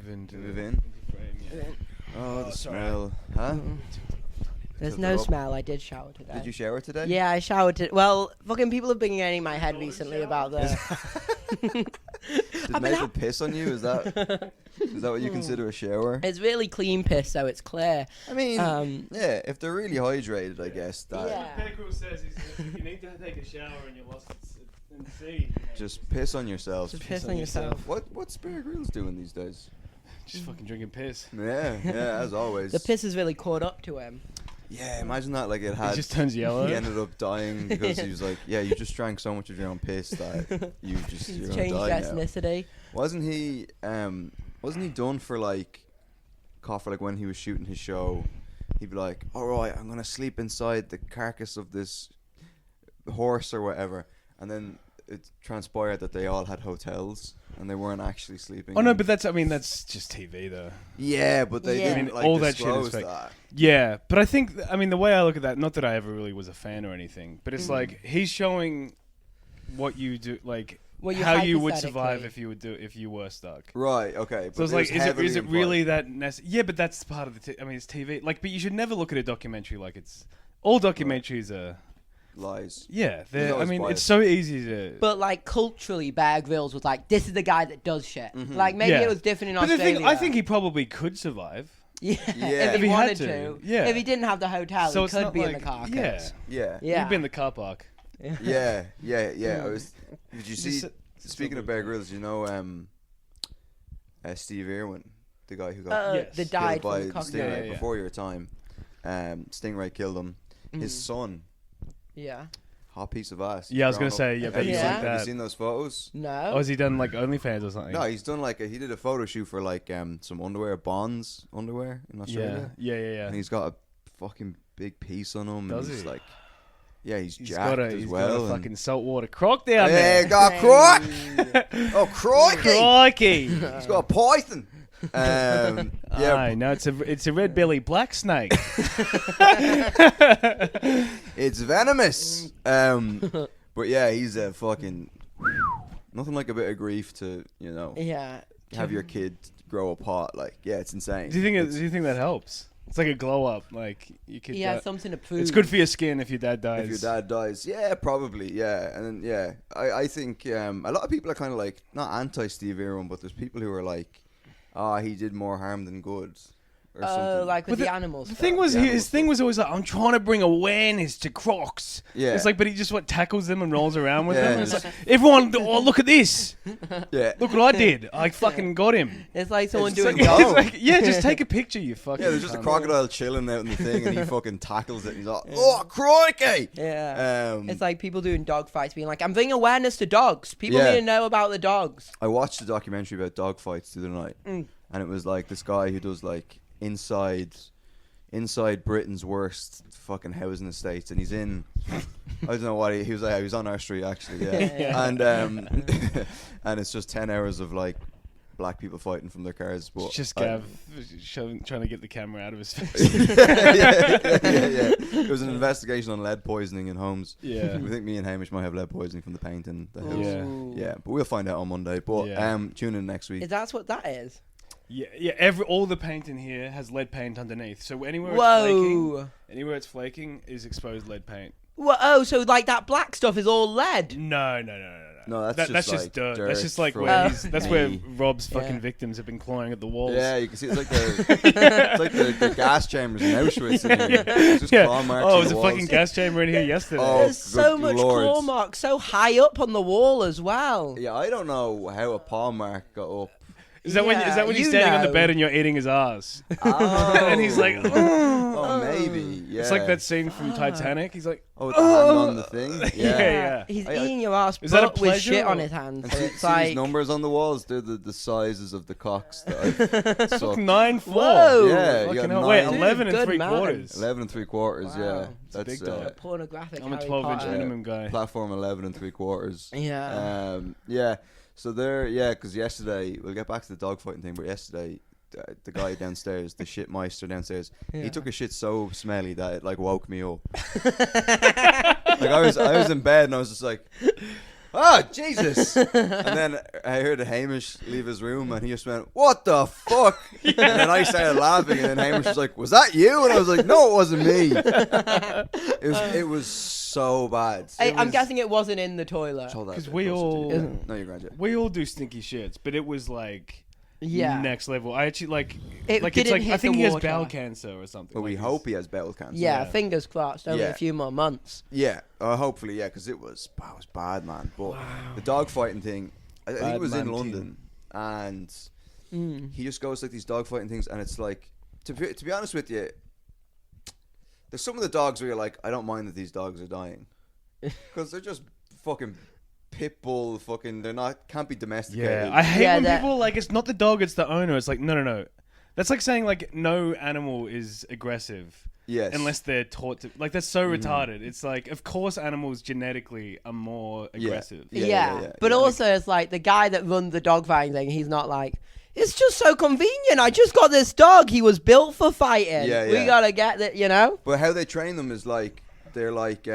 Move in. Oh, the smell. Huh? There's no smell. I did shower today. Did you shower today? Yeah, I showered today. Well, fucking people have been getting in my head recently about the... Did Nathan piss on you? Is that what you consider a shower? It's really clean piss, so it's clear. I mean, yeah, if they're really hydrated, I guess that. Yeah. Pickerel says if you need to take a shower and you're lost in the sea. Just piss on yourself. Just piss on yourself. What's Bear Grylls doing these days? Just fucking drinking piss. Yeah, as always. The piss has really caught up to him. Yeah, imagine that. Like it had. It just turns yellow. He ended up dying because he was like, "Yeah, you just drank so much of your own piss that you're He's gonna changed die ethnicity. now." Wasn't he done for like when he was shooting his show? He'd be like, "All right, I'm gonna sleep inside the carcass of this horse or whatever," and then it transpired that they all had hotels and they weren't actually sleeping. Oh no, but that's just TV though. Yeah, but they Yeah. didn't I mean, like all that shit is disclose fake. that. Yeah, but I think the way I look at that, not that I ever really was a fan or anything, but it's like he's showing what you do, like how you would survive if you were stuck. Right. Okay. So it's like, is it really that necessary? Yeah, but that's part of the. It's TV. Like, but you should never look at a documentary like it's all documentaries are. Lies. Yeah, There's I always mean, bias. it's so easy to. But like culturally, Bear Grylls was like, "This is the guy that does shit." Like maybe Yeah. it was different in But the Australia. thing, I think he probably could survive. Yeah, Yeah. if he had wanted to. to. Yeah. If he didn't have the hotel, So he it's could not be in like, the carcass. Yeah. Yeah. You've been in the car park. Yeah. I was. Did you see? Just- Speaking of Bear Grylls, you know, Steve Irwin, the guy who got Yes. The killed died by from the cocktail. Stingray Yeah. before your time. Stingray killed him. His son, Yeah. hot piece of ass. Yeah, I was Grown gonna up. say, yeah, Have but you you seen- like Have you that. seen those photos? No. Oh, has he done like OnlyFans or something? No, he's done he did a photo shoot for like some Bonds underwear in Australia. Yeah. And he's got a fucking big piece on him. Does and he's he? like, yeah, he's He's jacked got a, as he's well. got a and- fucking saltwater croc down Hey, there. got a croc! Oh, crikey! Crikey! He's got a python. Yeah, Aye, no, it's a red belly black snake. it's venomous. But yeah, he's a fucking nothing like a bit of grief to Yeah. have your kid grow apart. Like, yeah, it's insane. Do you think that helps? It's like a glow up. Like you could. He has something to prove. It's good for your skin if your dad dies. If your dad dies, yeah, probably, yeah, and then yeah, I think a lot of people are kind of like not anti Steve Irwin, but there's people who are like, he did more harm than good, or something. like with But the animals. The thing was, The his animals thing was always like, I'm trying to bring awareness to crocs. Yeah. It's like, but he just tackles them and rolls around with Yeah, them. And it's it's- like, everyone, look at this. Yeah, Look what I did. I fucking got him. It's like someone It's doing like- golf. It's like, yeah, just take a picture, you fucking. yeah. There's just a cunt. crocodile chilling out in the thing, and he fucking tackles it. And he's like, oh, crikey! Yeah. It's like people doing dog fights being like, I'm bringing awareness to dogs. People Yeah. need to know about the dogs. I watched a documentary about dog fights the other night, and it was like this guy who does like inside Britain's worst fucking housing estates, and he's in I don't know what he was like. He was on our street actually, yeah. And and it's just 10 hours of like black people fighting from their cars. But It's just Gav trying to get the camera out of his face. yeah. It was an investigation on lead poisoning in homes. Yeah. We think me and Hamish might have lead poisoning from the paint in the house. Yeah. Yeah, but we'll find out on Monday. But Yeah. tune in next week. Is that what that is? Yeah. All the paint in here has lead paint underneath. So anywhere it's flaking is exposed lead paint. Whoa. Oh, so like that black stuff is all lead. No. No, that's That's just just like dirt. dirt That's just like from- where that's where Hey. Rob's fucking Yeah. victims have been clawing at the walls. Yeah, you can see it's like the gas chambers in Auschwitz. In here. It's just claw marks Oh, on there's the a walls. fucking gas chamber in here yesterday. Oh, There's so good much lord. claw marks so high up on the wall as well. Yeah, I don't know how a paw mark got up. Is that when he's you standing on the know. bed and you're eating his ass? Oh. And he's like, Oh, maybe. Yeah. it's like that scene from Titanic. He's like, Oh, with the hand on the thing. Yeah. He's I- eating your ass Is that a but with pleasure shit on or- his hands. And So see, it's see like these numbers on the walls? They're the sizes of the cocks that I've sucked. 9-4. Whoa. Yeah, you Fucking got hell. Wait, 9. 11 and Good 3 man. quarters. 11 and 3/4, Wow. yeah. It's a That's big dog. pornographic. I'm a Harry 12-inch Potter. minimum guy. platform 11 and 3/4. Yeah. Yeah. So because yesterday, we'll get back to the dogfighting thing, but yesterday, the guy downstairs, the shit meister downstairs, he took a shit so smelly that it like woke me up. Like I was in bed and I was just like, oh, Jesus. And then I heard Hamish leave his room and he just went, what the fuck? And then I started laughing and then Hamish was like, was that you? And I was like, no, it wasn't me. It was so bad. I'm guessing it wasn't in the toilet. Because we all... No, you're grand, we all do stinky shits, but it was like... Yeah. Next level. I actually like it like didn't it's like hit I think the he has water. bowel cancer or something. But we hope he has bowel cancer. Yeah, fingers crossed. Only a few more months. Yeah, hopefully, yeah, because it was bad, man. But the dog fighting thing, I think it was in London, and he just goes like these dog fighting things, and it's like, to be honest with you, there's some of the dogs where you're like, I don't mind that these dogs are dying, because they're just fucking pit bull, fucking, can't be domesticated. Yeah, I hate when people like, it's not the dog, it's the owner. It's like, no. That's like saying like no animal is aggressive. Yes. Unless they're taught to, like, that's so retarded. It's like, of course animals genetically are more aggressive. Yeah. But also it's like the guy that runs the dog fighting thing, he's not like, it's just so convenient. I just got this dog. He was built for fighting. Yeah. We gotta get that, you know? But how they train them is like, they're like,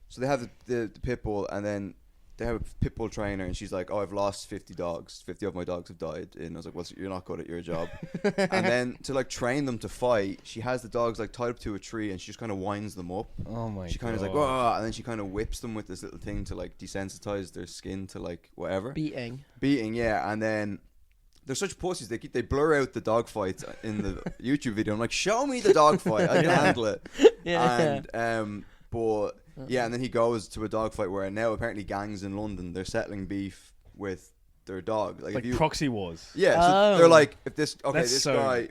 so they have the pit bull, and then they have a pit bull trainer, and she's like, oh, I've lost 50 dogs. 50 of my dogs have died. And I was like, well, you're not good at your job. And then to like train them to fight, she has the dogs like tied up to a tree, and she just kind of winds them up. Oh my god. She kind of is like, whoa, and then she kind of whips them with this little thing to like desensitize their skin to like whatever. Beating, yeah. And then they're such pussies. They blur out the dog fights in the YouTube video. I'm like, show me the dog fight. I can handle it. But yeah, and then he goes to a dog fight where now apparently gangs in London, they're settling beef with their dog. Like proxy wars. Yeah, so they're like, if this guy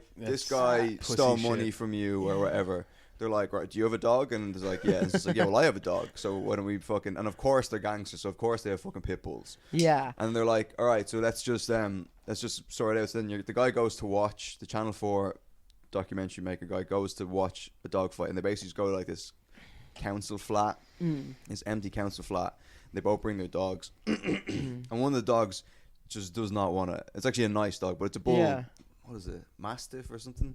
stole money shit from you or whatever. They're like, right, do you have a dog? And it's like, yeah. And it's like, yeah, well, I have a dog. So why don't we fucking... And of course they're gangsters, so of course they have fucking pit bulls. Yeah. And they're like, all right, so let's just sort it out. So then the guy goes to watch, the Channel 4 documentary maker guy goes to watch a dog fight, and they basically just go to like this council flat, this empty council flat. They both bring their dogs, and one of the dogs just does not want to. It's actually a nice dog, but it's a bull. Yeah. What is it, Mastiff or something?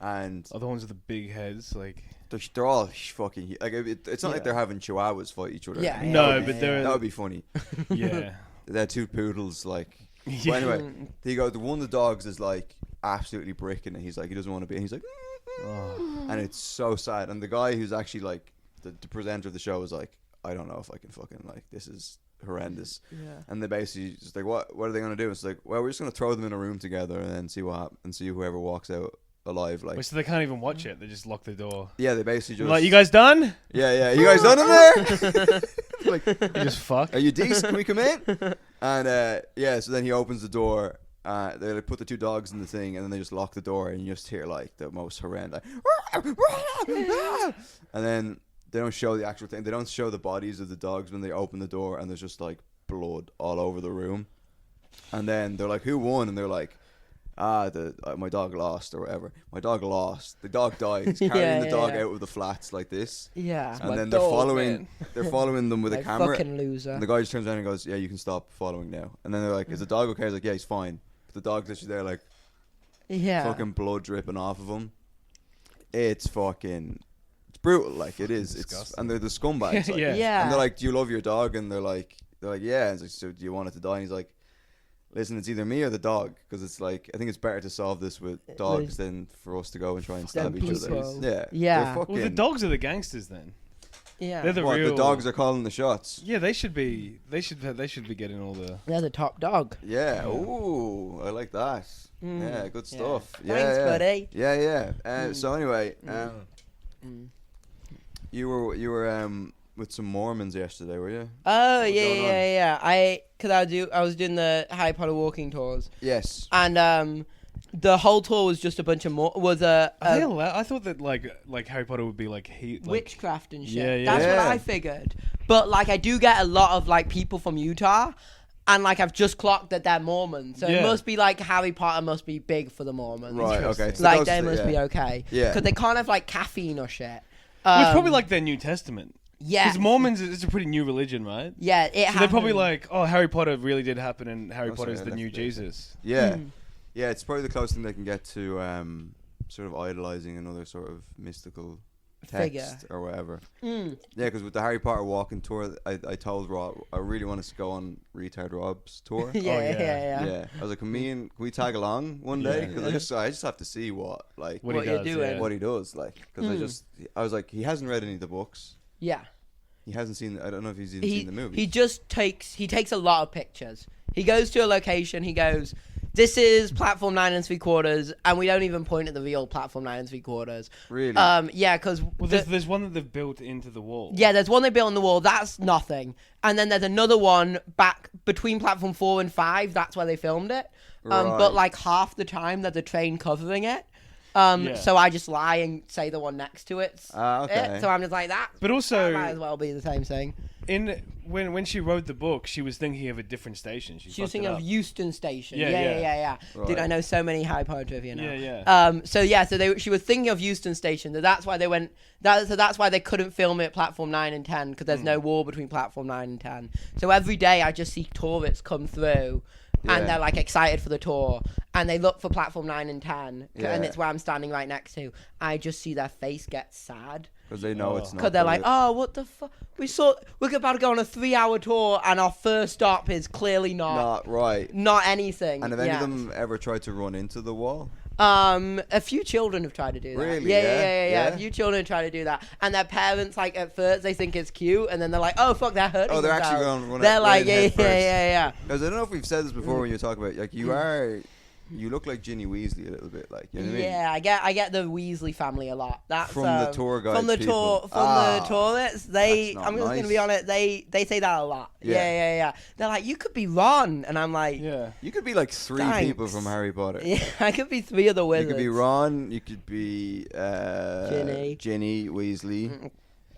And the ones with the big heads, like they're all fucking like. It's not like they're having chihuahuas fight each other. Yeah. That would be funny. Yeah. They're two poodles, like. But anyway, the one of the dogs is like absolutely bricking it. He's like, he doesn't want to be. And he's like, and it's so sad. And the guy who's actually like the presenter of the show was like, I don't know if I can fucking, like, this is horrendous. Yeah. And they basically just like, what are they gonna do? It's like, well, we're just gonna throw them in a room together and then see what happens, and see whoever walks out alive. Like, so they can't even watch it. They just lock the door. Yeah, they basically just like, you guys done? Yeah. You guys done in there? Like, you just fuck. Are you decent? Can we come in? And so then he opens the door. They like put the two dogs in the thing, and then they just lock the door, and you just hear like the most horrendous, and then they don't show the actual thing. They don't show the bodies of the dogs when they open the door, and there's just like blood all over the room. And then they're like, "Who won?" And they're like, my dog lost, or whatever. My dog lost. The dog died. He's carrying the dog out of the flats like this. Yeah. And then they're following them with a camera. Fucking loser. And the guy just turns around and goes, "Yeah, you can stop following now." And then they're like, "Is the dog okay?" He's like, "Yeah, he's fine." But the dog's literally there, like, fucking blood dripping off of him. It's brutal, like, it is. And they're the scumbags. Like, yeah. And they're like, "Do you love your dog?" And they're like, "Yeah." And it's like, "So do you want it to die?" And he's like, "Listen, it's either me or the dog, because it's like, I think it's better to solve this with dogs than for us to go and try and stab each other." Yeah. Well, the dogs are the gangsters then. Yeah. They're the real. The dogs are calling the shots. Yeah, they should be. They should be getting all the. They're the top dog. Yeah. Ooh, I like that. Yeah, good stuff. Yeah. Thanks, buddy. Yeah. So anyway, you were with some Mormons yesterday, were you? Oh, yeah. I was doing the Harry Potter walking tours. Yes. And the whole tour was just a bunch of I thought that like Harry Potter would be like witchcraft and shit. Yeah. That's what I figured. But like, I do get a lot of like people from Utah, and like, I've just clocked that they're Mormons, so it must be like Harry Potter must be big for the Mormons. Right. Okay. So like, they must be okay. Yeah. Because they can't have like caffeine or shit. It's probably like their New Testament. Yeah. Because Mormons is a pretty new religion, right? Yeah. So they're probably like, oh, Harry Potter really did happen, and Harry Potter is the new Jesus. Yeah. Yeah, it's probably the closest thing they can get to sort of idolizing another sort of mystical text or whatever. Yeah, because with the Harry Potter walking tour, I told Rob I really want us to go on Retard Rob's tour. Yeah. I was like, can we tag along one day? Because I just have to see what you're doing. what he does. Like, because I was like, he hasn't read any of the books. Yeah. He hasn't seen. I don't know if he's even seen the movie. He just takes a lot of pictures. He goes to a location. He goes, "This is platform 9 3/4," and we don't even point at the real platform 9 3/4. Really? Yeah, because there's one that they've built into the wall. Yeah, there's one they built on the wall. That's nothing. And then there's another one back between platform 4 and 5. That's where they filmed it. But like half the time there's a train covering it. So I just lie and say the one next to it. Okay. So I'm just like that. But also, that might as well be the same thing. When she wrote the book, she was thinking of a different station. She was thinking of Euston Station. Yeah. Right. Dude, I know so many Harry Potter trivia now. Yeah. So she was thinking of Euston Station. That's why they went. That's why they couldn't film it at platform 9 and 10 because there's no wall between platform 9 and 10. So every day I just see tourists come through. And they're like excited for the tour, and they look for platform 9 and 10, and it's where I'm standing right next to. I just see their face get sad because they know it's not. Because they're like, "Oh, what the fuck? We're about to go on a 3-hour tour, and our first stop is clearly not anything." And have any of them ever tried to run into the wall? A few children have tried to do that. Really? Yeah. A few children try to do that, and their parents, like, at first they think it's cute, and then they're like, "Oh fuck, they're hurting." Oh, they're themselves. actually going to run. They're like, yeah. Because I don't know if we've said this before when you talk about like you look like Ginny Weasley a little bit, like you know what I mean? Yeah, I get the Weasley family a lot. That's from the tour guide from the the tourists. I'm just gonna be honest. They say that a lot. Yeah. They're like, you could be Ron, and I'm like, you could be like 3 people from Harry Potter. Yeah, I could be 3 of the wizards. You could be Ron. You could be Ginny Weasley.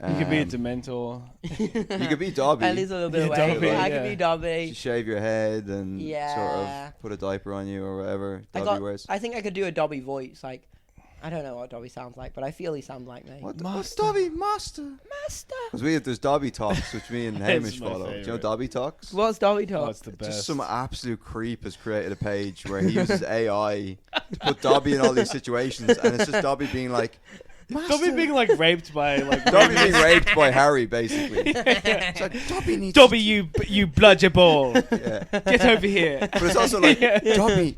You could be a Dementor. You could be Dobby. At least a little bit away. Dobby, I could be Dobby. Shave your head and sort of put a diaper on you or whatever Dobby wears. I think I could do a Dobby voice. Like, I don't know what Dobby sounds like, but I feel he sounds like me. What's Dobby? Master. Because there's Dobby Talks, which me and Hamish follow. Do you know Dobby Talks? What's Dobby Talks? Oh, it's the best. Just some absolute creep has created a page where he uses AI to put Dobby in all these situations, and it's just Dobby being like, Dobby being like raped by Dobby being raped by Harry, basically. It's like Dobby, you bludger ball. Get over here. But it's also like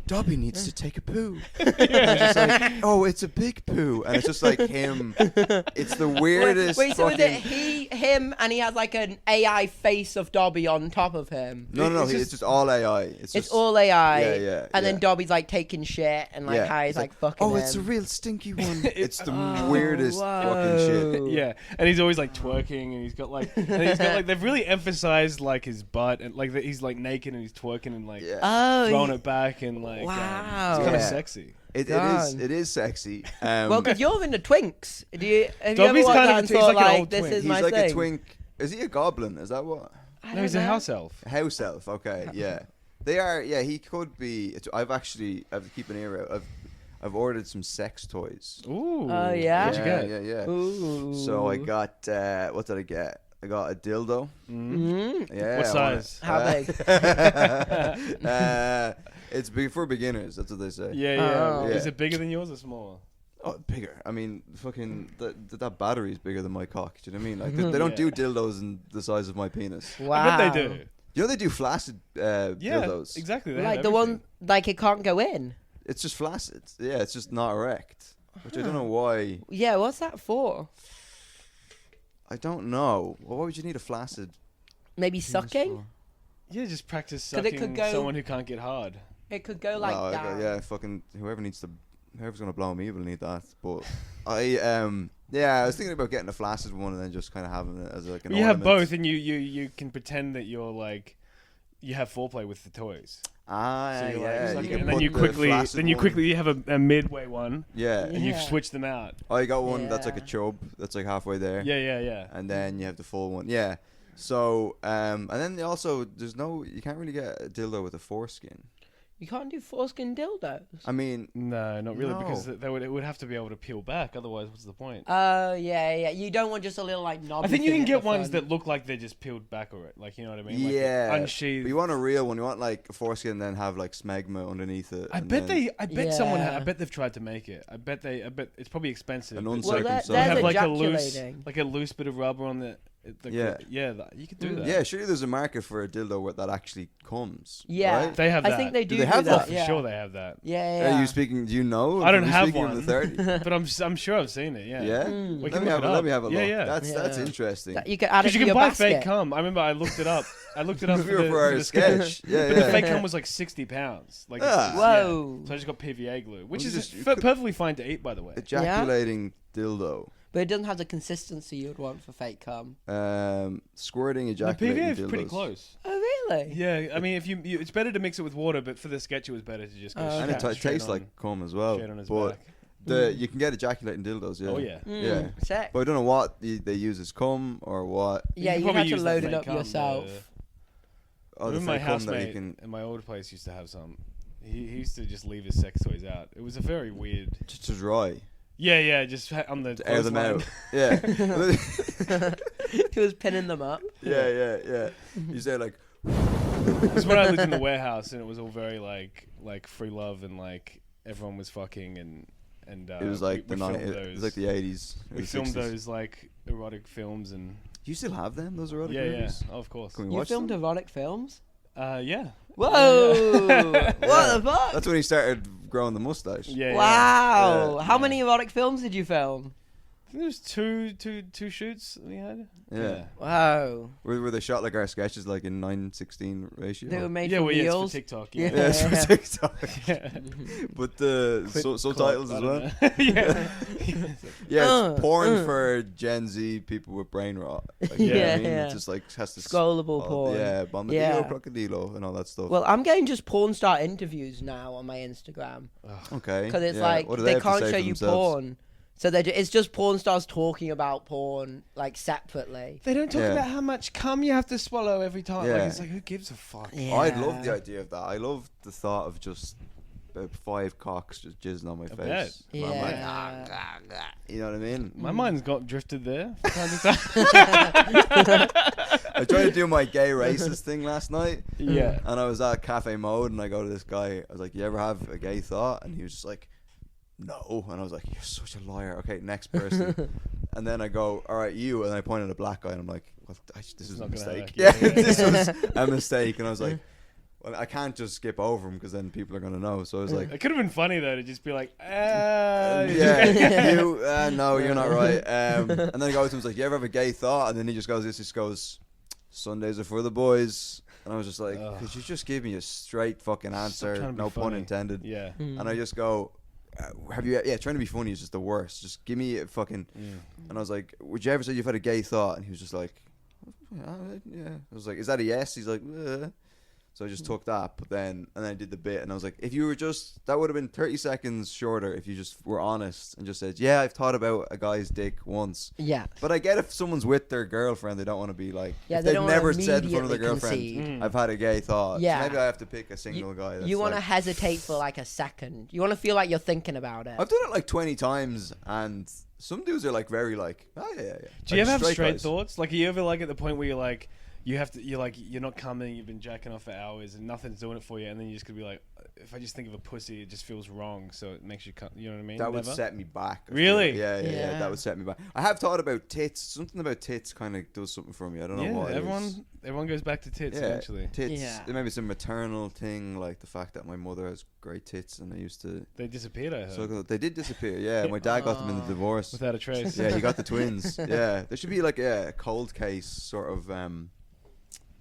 Dobby needs to take a poo. And it's just like, oh, it's a big poo, and it's just like him. It's the weirdest. Wait, so is it him, and he has like an AI face of Dobby on top of him? No, it's just all AI. It's all AI. Yeah. And then Dobby's like taking shit, and like Harry's like fucking. Oh, him. it's a real stinky one. It's the weirdest fucking shit. Yeah, and he's always like twerking, and he's got like they've really emphasized like his butt, and like he's like naked and he's twerking and like throwing it back, and like it's kind of sexy. It is sexy. Well, because you're into twinks. Have you Dobby's ever kind of he's like an old this twink. is He's my like thing? a twink. Is he a goblin? Is that what? No, he's a house elf. House elf. Okay, yeah. They are. Yeah, he could be. I've to keep an ear out. I've ordered some sex toys. Ooh. Oh yeah. What'd you get? Yeah. Ooh. So I got. What did I get? I got a dildo. Mm-hmm. Yeah. What size? How big? It's big for beginners. That's what they say. Yeah. Is it bigger than yours or smaller? Oh, bigger. I mean, fucking that battery is bigger than my cock. Do you know what I mean? Like they don't do dildos in the size of my penis. Wow. I bet they do. You know they do flaccid dildos. Exactly. They Like the one, like it can't go in. It's just flaccid. Yeah, it's just not erect. Which I don't know why. Yeah, what's that for? I don't know. Well, why would you need a flaccid? Maybe sucking? Yeah, just practice 'Cause it sucking could go- someone who can't get hard. It could go like that. Fucking whoever's gonna blow me will need that. But I was thinking about getting a flaccid one and then just kind of having it as like an. You have both, and you can pretend that you're like you have foreplay with the toys. Ah, So you're yeah. like, You can and then put you the quickly flaccid one- you have a midway one. Yeah. And you switch them out. I got one that's like a Yeah. chub that's like halfway there. Yeah. And then you have the full one. Yeah. So and then also you can't really get a dildo with a foreskin. You can't do foreskin dildos. I mean, No, not really, No. because it would have to be able to peel back. Otherwise, what's the point? Oh, yeah. You don't want just a little, like, knob. I think you can get ones that look like they're just peeled back already. Like, you know what I mean? Like, yeah. unsheathed. But you want a real one. You want like a foreskin and then have like smegma underneath it. I and bet then I bet they've tried to make it. I bet it's probably expensive. An but uncircumcised. you have like ejaculating. a loose bit of rubber on the Yeah. you could do that. Yeah, surely there's a market for a dildo that actually comes. Yeah. Right? They have that. I think they do. Do they have that? that? For Yeah. sure they have that. Yeah. Are you speaking? Do you know? I don't Are you have speaking one. Of the 30? But I'm sure I've seen it. Yeah. Yeah. Mm. We Let can me look have it a up. let me have a look. Yeah. That's Yeah. interesting. You can add it Because to you your can buy basket. fake cum. I remember I looked it up. I looked it up We were for our the sketch. Yeah, But the yeah. fake cum was like 60 pounds. Like, Ah. Whoa. So I just got PVA glue, which Well, is you perfectly fine to eat, by the way. Ejaculating dildo. But it doesn't have the consistency you'd want for fake cum. Squirting, The ejaculating PVA dildos. is pretty close. Oh, really? Yeah, I mean, if you it's better to mix it with water, but for the sketch, it was better to just go Oh, And okay. it tastes like cum as well. straight on his But back. you can get ejaculating dildos. Yeah. Oh yeah. Yeah. Sick. But I don't know what they use as cum or what. Yeah, can you probably have to use load that it up fake cum, yourself. Oh, the Remember my fake cum that you housemate can in my old place used to have some. He used to just leave his sex toys out. It was a very weird. to dry. Yeah, just on the To air them clothesline. out. Yeah. He was pinning them up. yeah. You say like. It's when I lived in the warehouse, and it was all very like free love, and like everyone was fucking, and It was like we filmed it was like the 80s. we or filmed 60s. those like erotic films, and Do you still have them? Those erotic yeah, movies? of course. Can we You watch filmed them? erotic films? Yeah. Whoa! What the fuck? That's when he started growing the mustache. Yeah. Wow! Yeah. How many erotic films did you film? I think there was two shoots we had. Yeah. Wow! Were they shot like our sketches, like in 9:16 ratio? They were made Yeah, for well, yeah, it's reels. for TikTok. Yeah. Yeah, it's for TikTok. Yeah. But the subtitles as well. Yeah. Yeah, it's porn uh. for Gen Z people with brain rot. Like, Yeah. you know what I mean? Yeah. It's just like has to Scrollable porn. Yeah, bombadillo, Yeah. crocodilo, and all that stuff. Well, I'm getting just porn star interviews now on my Instagram okay. because it's yeah. like What do they have to can't say show for you themselves? porn, so it's just porn stars talking about porn like separately. They don't talk Yeah. about how much cum you have to swallow every time. Yeah. Like, it's like, who gives a fuck? Yeah. I'd love the idea of that. I love the thought of just about 5 cocks just jizzing on my bet. face. And I'm like, Yeah. you know what I mean? My mind's got drifted there. From time to time. I tried to do my gay racist thing last night. Yeah. And I was at Cafe Mode, and I go to this guy. I was like, "You ever have a gay thought?" And he was just like, "No." And I was like, "You're such a liar." Okay, next person. And then I go, "All right, you." And I point at a black guy, and I'm like, well, "This is a not gonna mistake." work. Yeah, Yeah. this was a mistake. And I was like, "Well, I can't just skip over him because then people are gonna know." So I was like, It could have been funny though to just be like, "Yeah, you. No, you're not right." And then I go to him, like, "You ever have a gay thought?" And then he just goes, "Sundays are for the boys." And I was just like, Ugh. "Could you just give me a straight fucking answer? trying to be No pun funny. intended." Yeah. Mm. And I just go, "Have you? Yeah, trying to be funny is just the worst. Just give me a fucking." And I was like, "Would you ever say you've had a gay thought?" And he was just like, "Yeah." I was like, "Is that a yes?" He's like, So I just took that, but then I did the bit, and I was like, if you were just, that would have been 30 seconds shorter if you just were honest and just said, "Yeah, I've thought about a guy's dick once." Yeah. But I get if someone's with their girlfriend, they don't want to be like, Yeah, if they they've don't wanna never said in front of their immediately girlfriend, concede. "I've had a gay thought." Yeah. So maybe I have to pick a single guy. That's You want to like, hesitate for like a second. You want to feel like you're thinking about it. I've done it like 20 times, and some dudes are like very like, "Oh yeah, yeah." Do you Like ever have straight guys. thoughts? Like, are you ever like at the point where you're like, you're not coming, you've been jacking off for hours, and nothing's doing it for you, and then you just could be like, if I just think of a pussy, it just feels wrong, so it makes you come. You know what I mean? That would Never? set me back. I feel. Really? Yeah, Yeah. That would set me back. I have thought about tits. Something about tits kind of does something for me. I don't know Yeah, what. it is. everyone goes back to tits eventually. Tits. Yeah. Maybe it's a maternal thing, like the fact that my mother has great tits, and I used to. They disappeared, I heard, So they did disappear. Yeah, my dad got them in the divorce. without a trace. Yeah, he got the twins. Yeah, there should be like a cold case sort of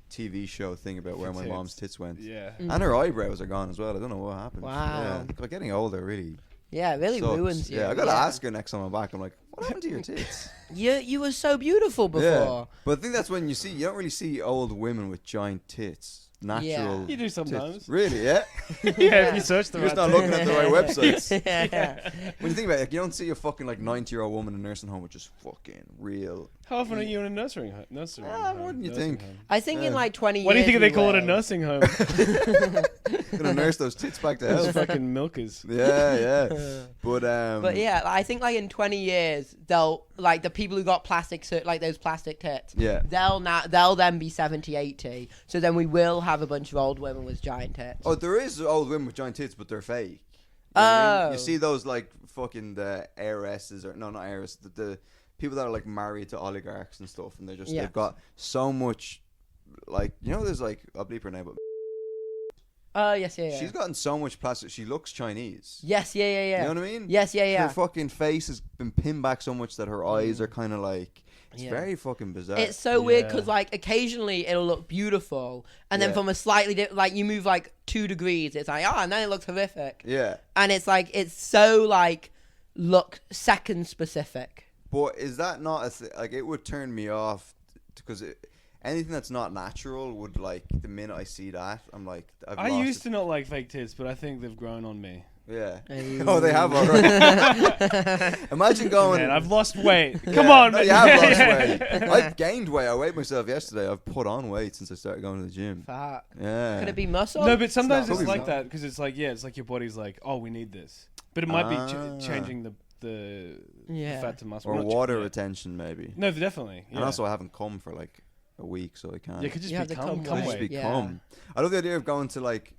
TV show thing about where my Tits. mom's tits went. Yeah. And her eyebrows are gone as well. I don't know what happened. Wow. Yeah, like getting older really. Yeah, it really sucks. ruins you. Yeah, I gotta ask her next time I'm back. I'm like, what happened to your tits? You were so beautiful before. Yeah, but I think that's when you don't really see old women with giant tits. Natural. You do tits. sometimes. Really? Yeah. Yeah, if you search the You're just right not looking at the right websites. yeah. When you think about it, like, you don't see a fucking like 90-year-old woman in a nursing home with just fucking real How often are you in a nursing home? More than you think. I think in like 20 years. Why do you think they call it a will. nursing home? Gonna nurse those tits back to Those health. fucking milkers. Yeah. But yeah, I think like in 20 years they'll like the people who got like those plastic tits. Yeah. They'll then be 70, 80. So then we will have a bunch of old women with giant tits. Oh, there is old women with giant tits, but they're fake. You know what I mean? Oh. You see those like fucking the heiresses or not heiresses, the people that are like married to oligarchs and stuff, and they've got so much, like, you know, there's like, I'll bleep her name, but Oh yes, yeah. she's gotten so much plastic. She looks Chinese. Yes, yeah. You know what I mean? Yes, yeah. Her fucking face has been pinned back so much that her eyes are kind of like. It's very fucking bizarre. It's so weird because like occasionally it'll look beautiful, and then from a slightly like you move like 2 degrees, it's like and then it looks horrific. Yeah. And it's like it's so like look second specific. But is that not like it would turn me off because anything that's not natural would like the minute I see that I'm like I used to not like fake tits, but I think they've grown on me. Yeah. Oh, they have already. Imagine going. Man, I've lost weight. Come on, no, man. you have lost weight. I've gained weight. I weighed myself yesterday. I've put on weight since I started going to the gym. Fuck. Yeah. Could it be muscle? No, but sometimes it's Probably like not. that because it's like it's like your body's like, oh, we need this, but it might be changing the fat to muscle or water retention maybe. No, definitely. Yeah. And also I haven't come for like a week, so I can't. Yeah, it could just You have to become come weight. weight. Become. I love the idea of going to like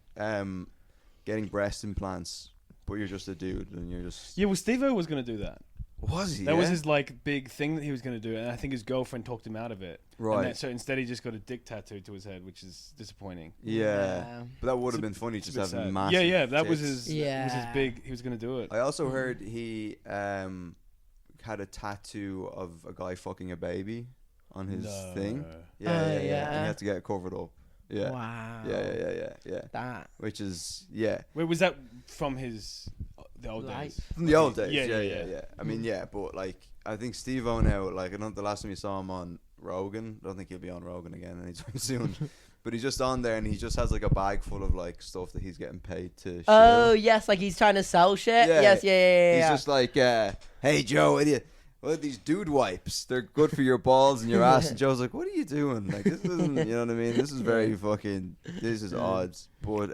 getting breast implants, but you're just a dude and you're just. Yeah, well, Steve-O was gonna do that. Was he? That was his like big thing that he was gonna do, and I think his girlfriend talked him out of it. Right. And so instead, he just got a dick tattoo to his head, which is disappointing. Yeah. But that would have been funny just having massive. Yeah, that was tits. his. Yeah. Was his big. He was gonna do it. I also heard he had a tattoo of a guy fucking a baby on his thing. Yeah. And he had to get it covered up. Yeah. Wow. Yeah. That. Which is Wait, was that from the old days? From the old days. Yeah. I mean, but like I think Steve-O now, like I know the last time you saw him on Rogan, I don't think he'll be on Rogan again anytime soon. But he's just on there and he just has like a bag full of like stuff that he's getting paid to Oh shill. yes, like he's trying to sell shit. Yeah. Yes, yeah. He's just like, hey Joe, idiot. What are these dude wipes? They're good for your balls and your ass. And Joe's like, what are you doing? Like, this isn't, you know what I mean? This is very fucking, this is odds. But,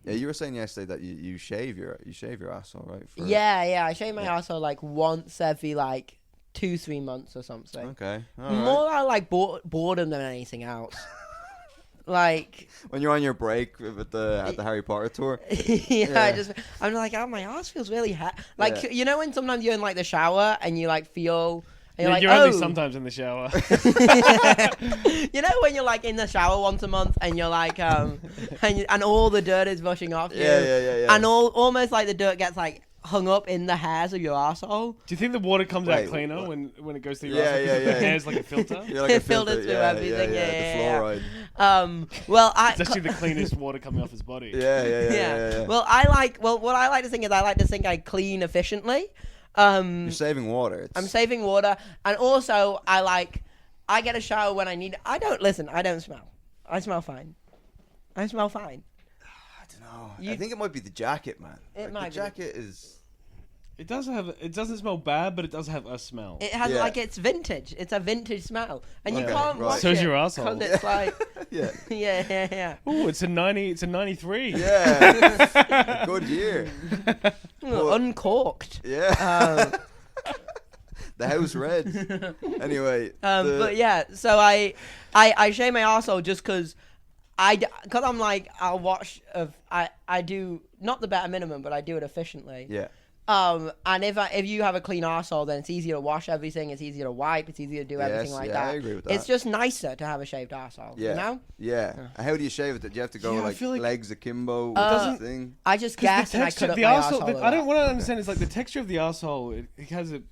you were saying yesterday that you shave your asshole, right? Yeah. I shave my asshole like once every like 2-3 months or something. Okay. More out of like boredom than anything else. Like when you're on your break at the Harry Potter tour. I'm like, my ass feels really like you know when sometimes you're in like the shower and you like feel. And you're like, you're only sometimes in the shower. You know when you're like in the shower once a month and you're like and all the dirt is rushing off you. Yeah. And almost like the dirt gets like hung up in the hairs of your asshole. Do you think the water comes out cleaner when it goes through your asshole? Yeah. The hair's like a filter. You're like a filter through everything. Yeah. The fluoride. Well, it's actually the cleanest water coming off his body. Yeah. Well, what I like to think is I clean efficiently. You're saving water. I'm saving water, and also I get a shower when I need it. I don't smell. I smell fine. I don't know. I think it might be the jacket, man. The jacket is. It doesn't smell bad, but it does have a smell. It has like it's vintage. It's a vintage smell, and you can't wash it. So's your asshole. Because it's like yeah. Oh, it's a 93. Yeah. Good year. Uncorked. Yeah. The house red. Anyway. But yeah, so I shave my arsehole just because I'm like I'll wash I do not the bare minimum, but I do it efficiently. Yeah. And if you have a clean arsehole, then it's easier to wash everything. It's easier to wipe. It's easier to do everything like that. I agree with that. It's just nicer to have a shaved arsehole. Yeah. You know? Yeah. How do you shave it? Do you have to go like legs akimbo? Thing? I just gas and I cut up my arsehole. I don't want to understand. It's like the texture of the arsehole. It has a.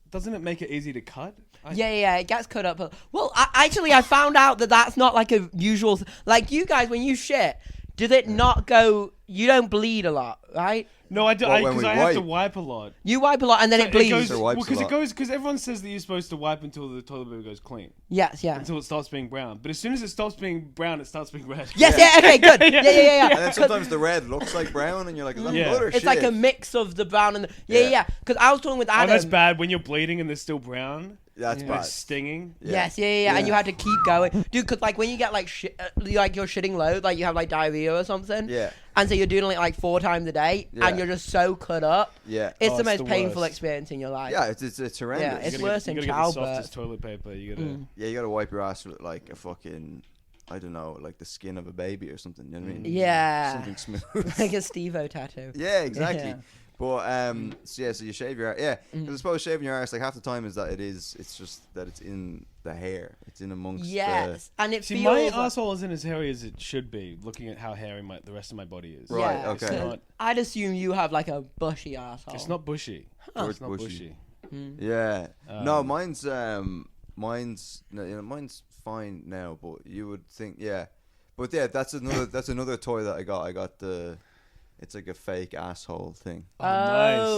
Doesn't it make it easy to cut? Yeah, it gets cut up. Well, I found out that that's not like a usual. Like you guys, when you shit, does it not go? You don't bleed a lot, right? No, I do because I have to wipe a lot. You wipe a lot and then it bleeds. Because everyone says that you're supposed to wipe until the toilet paper goes clean. Yes, yeah. Until it stops being brown. But as soon as it stops being brown, it starts being red. Yes, yeah, okay, good. Yeah. And then sometimes the red looks like brown, and you're like, is that blood or shit? It's like a mix of the brown and the... Yeah. Because I was talking with Adam... Oh, that's bad when you're bleeding and there's still brown. That's Like bad. stinging. Yes, yeah, and you had to keep going, dude. Because like when you get like like you're shitting loads, like you have like diarrhea or something. Yeah. And so you're doing it like 4 times a day, and you're just so cut up. Yeah. It's Oh, the it's most the painful worst. experience in your life. Yeah, it's horrendous. Yeah, it's worse than You gotta get the childbirth. softest toilet paper. You gotta. Yeah, you gotta wipe your ass with like a fucking, I don't know, like the skin of a baby or something. You know what I mean? Yeah. Something smooth. Like a Steve-O tattoo. Yeah, exactly. Yeah. But so you shave your yeah. Because I suppose shaving your arse, like half the time is that it's just that it's in the hair. It's in amongst. Yes, and it See, feels my like, asshole isn't as hairy as it should be. Looking at how hairy the rest of my body is. Right, yeah, okay. It's so not- I'd assume you have like a bushy asshole. It's not bushy. George It's not Bushy. bushy. Yeah. No, Um, mine's mine's fine now, but you would think But yeah, that's another toy that I got. I got it's like a fake asshole thing. Oh,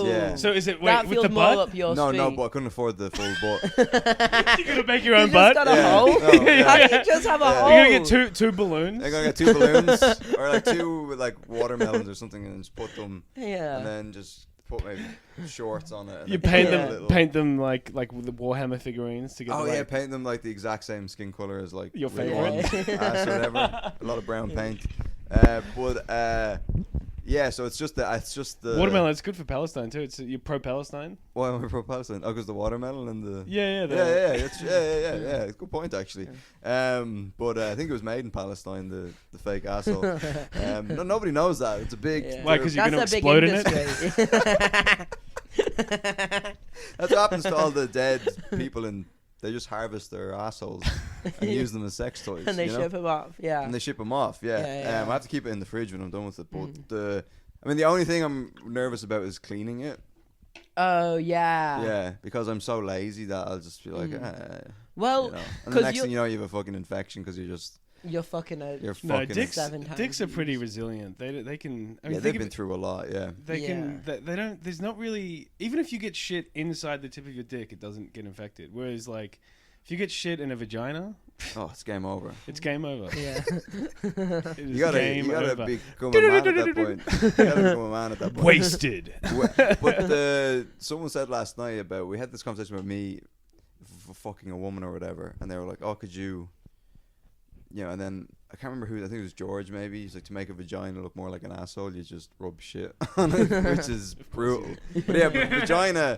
nice. Yeah. So is it that with feels the more butt? up your No, street. but I couldn't afford the full butt. You're gonna make your You own just butt. got a Yeah. hole. No, yeah. How do you just have a Yeah. hole? You're gonna get two balloons. I'm gonna get 2 balloons or like 2 like watermelons or something, and just put them, Yeah. and then just put maybe shorts on it. And You then paint put a them, little- paint them like with the Warhammer figurines to get. Oh the, yeah, like, paint them like the exact same skin color as like Your Willy favorite. Wonka's ass or whatever. A lot of brown paint. Yeah, so it's just the watermelon. It's good for Palestine too. You're pro Palestine. Why am I pro Palestine? Oh, because the watermelon and the Yeah. yeah. It's a good point actually. But I think it was made in Palestine. The fake asshole. Nobody knows that. It's a big. Yeah. Why? Because you're That's gonna a big explode in it. industry. That's what happens to all the dead people, and they just harvest their assholes and use them as sex toys. And they you know? ship them off. Yeah. And they ship them off. Yeah. Yeah. I have to keep it in the fridge when I'm done with it. But the only thing I'm nervous about is cleaning it. Oh yeah. Yeah, because I'm so lazy that I'll just be like, Well, you know. And the 'cause next thing you know, you have a fucking infection because you're fucking a. you're No, fucking. dicks. 7 times Dicks are pretty used. resilient. They can. I mean, Yeah, they've been through a lot. Yeah. They can. They don't. There's not really. Even if you get shit inside the tip of your dick, it doesn't get infected. Whereas, like, if you get shit in a vagina, Oh, it's game over. it's game over. Yeah. It is You gotta game over. become a man at that point. You gotta become a man at that point. Wasted. But someone said last night about we had this conversation about me fucking a woman or whatever, and they were like, "Oh, could you?" You know, and then I can't remember who. I think it was George. Maybe he's like, to make a vagina look more like an asshole, you just rub shit on it, which is brutal. But yeah, but vagina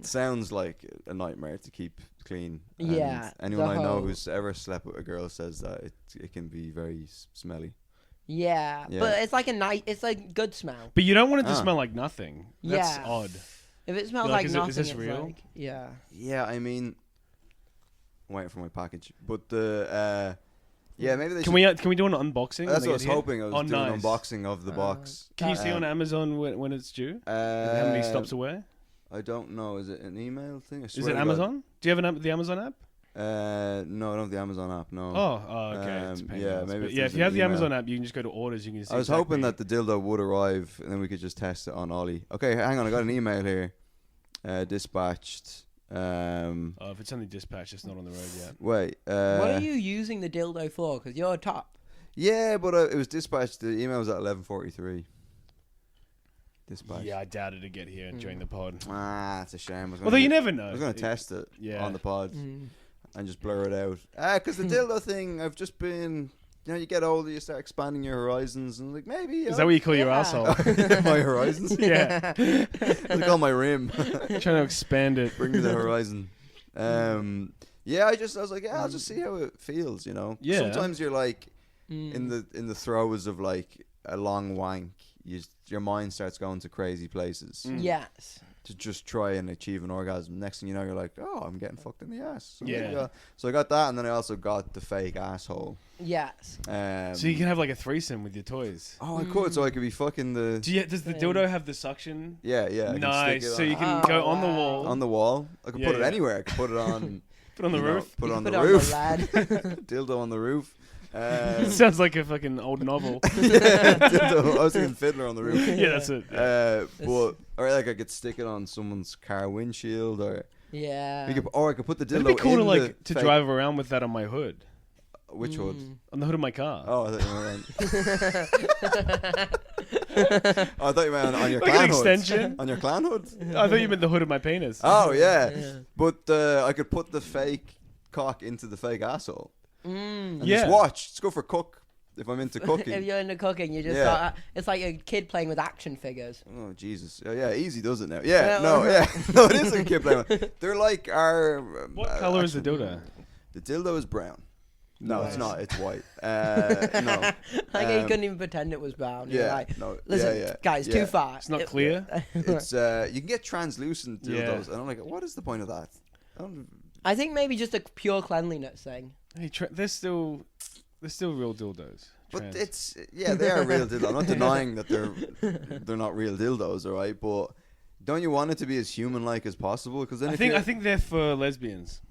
sounds like a nightmare to keep clean. And Yeah, anyone the I know whole- who's ever slept with a girl says that it can be very smelly. Yeah, Yeah. but it's like it's like good smell. But you don't want it to Ah. smell like nothing. That's Yeah. odd. If it smells You're like, like is it- nothing, is this it's real? like yeah. Yeah, I mean, I'm waiting for my package, but the yeah, maybe they Can should. we do an unboxing? That's when what I was they get here? hoping. I was Oh, doing nice. an unboxing of the box. Can you see on Amazon when it's due? How many stops away? I don't know. Is it an email thing? I Is swear it to God. Amazon? Do you have the Amazon app? No, I don't have the Amazon app. No. Oh, okay. It's a pain in the yeah, ass. maybe But if yeah, there's if you an have the email. Amazon app, you can just go to orders. You can see I was hoping exactly- that the dildo would arrive and then we could just test it on Ollie. Okay, hang on. I got an email here. Dispatched. Oh, if it's only dispatch, it's not on the road yet. Wait. What are you using the dildo for? Because you're a top. Yeah, but it was dispatched. The email was at 11:43. Dispatch. Yeah, I doubted to get here during the pod. Ah, it's a shame. I was Although gonna you get- never know. I was going to test it yeah. on the pod Mm. and just blur it out. Because the dildo thing, I've just been. You know, you get older, you start expanding your horizons, and like maybe. Is that what you call your Yeah. asshole? my horizons? yeah. I call my rim. Trying to expand it. Bring me the horizon. Yeah, I was like, yeah, I'll just see how it feels. You know. Yeah. Sometimes you're like Mm. in the throes of like a long wank. Your mind starts going to crazy places Yes. to just try and achieve an orgasm. Next thing you know, you're like, oh, I'm getting fucked in the ass. So there you Yeah. go. So I got that, and then I also got the fake asshole. Yes. So you can have like a threesome with your toys. Oh, I could, so I could be fucking the. Does the dildo have the suction? Yeah, yeah. I can Nice. stick it So you can Oh, go on the wow. wall. on the wall. I could Yeah, put it yeah. anywhere. I could put it on. Put it on the you know, roof. Put it You on put the it roof. lad. Dildo on the roof. It sounds like a fucking old novel. Dildo. I was thinking fiddler on the roof. Yeah, that's it. But or like I could stick it on someone's car windshield, or Yeah. or I could put the dildo. It'd be cool in to the fake- drive around with that on my hood, Which hood? on the hood of my car. Oh, I thought you meant. I thought you meant on your Like clan an hood. extension. On your clan hood. I thought you meant the hood of my penis. Oh yeah. But I could put the fake cock into the fake asshole. And just watch. Just go for cook. If I'm into cooking. If you're into cooking, you just start, it's like a kid playing with action figures. Oh Jesus! Oh, yeah, easy does it now. Yeah, no, it is a kid playing with. They're like our. What color is the dildo? The dildo is brown. No, Nice. it's not. It's white. No. Like he couldn't even pretend it was brown. You're Yeah. like, No. listen, guys, too far. It's not clear. It's you can get translucent dildos, and I'm like, what is the point of that? I think maybe just a pure cleanliness thing. Hey, they're still real dildos. But Trans. they are real dildos. I'm not denying that they're not real dildos, all right. But don't you want it to be as human-like as possible? Because then I think they're for lesbians.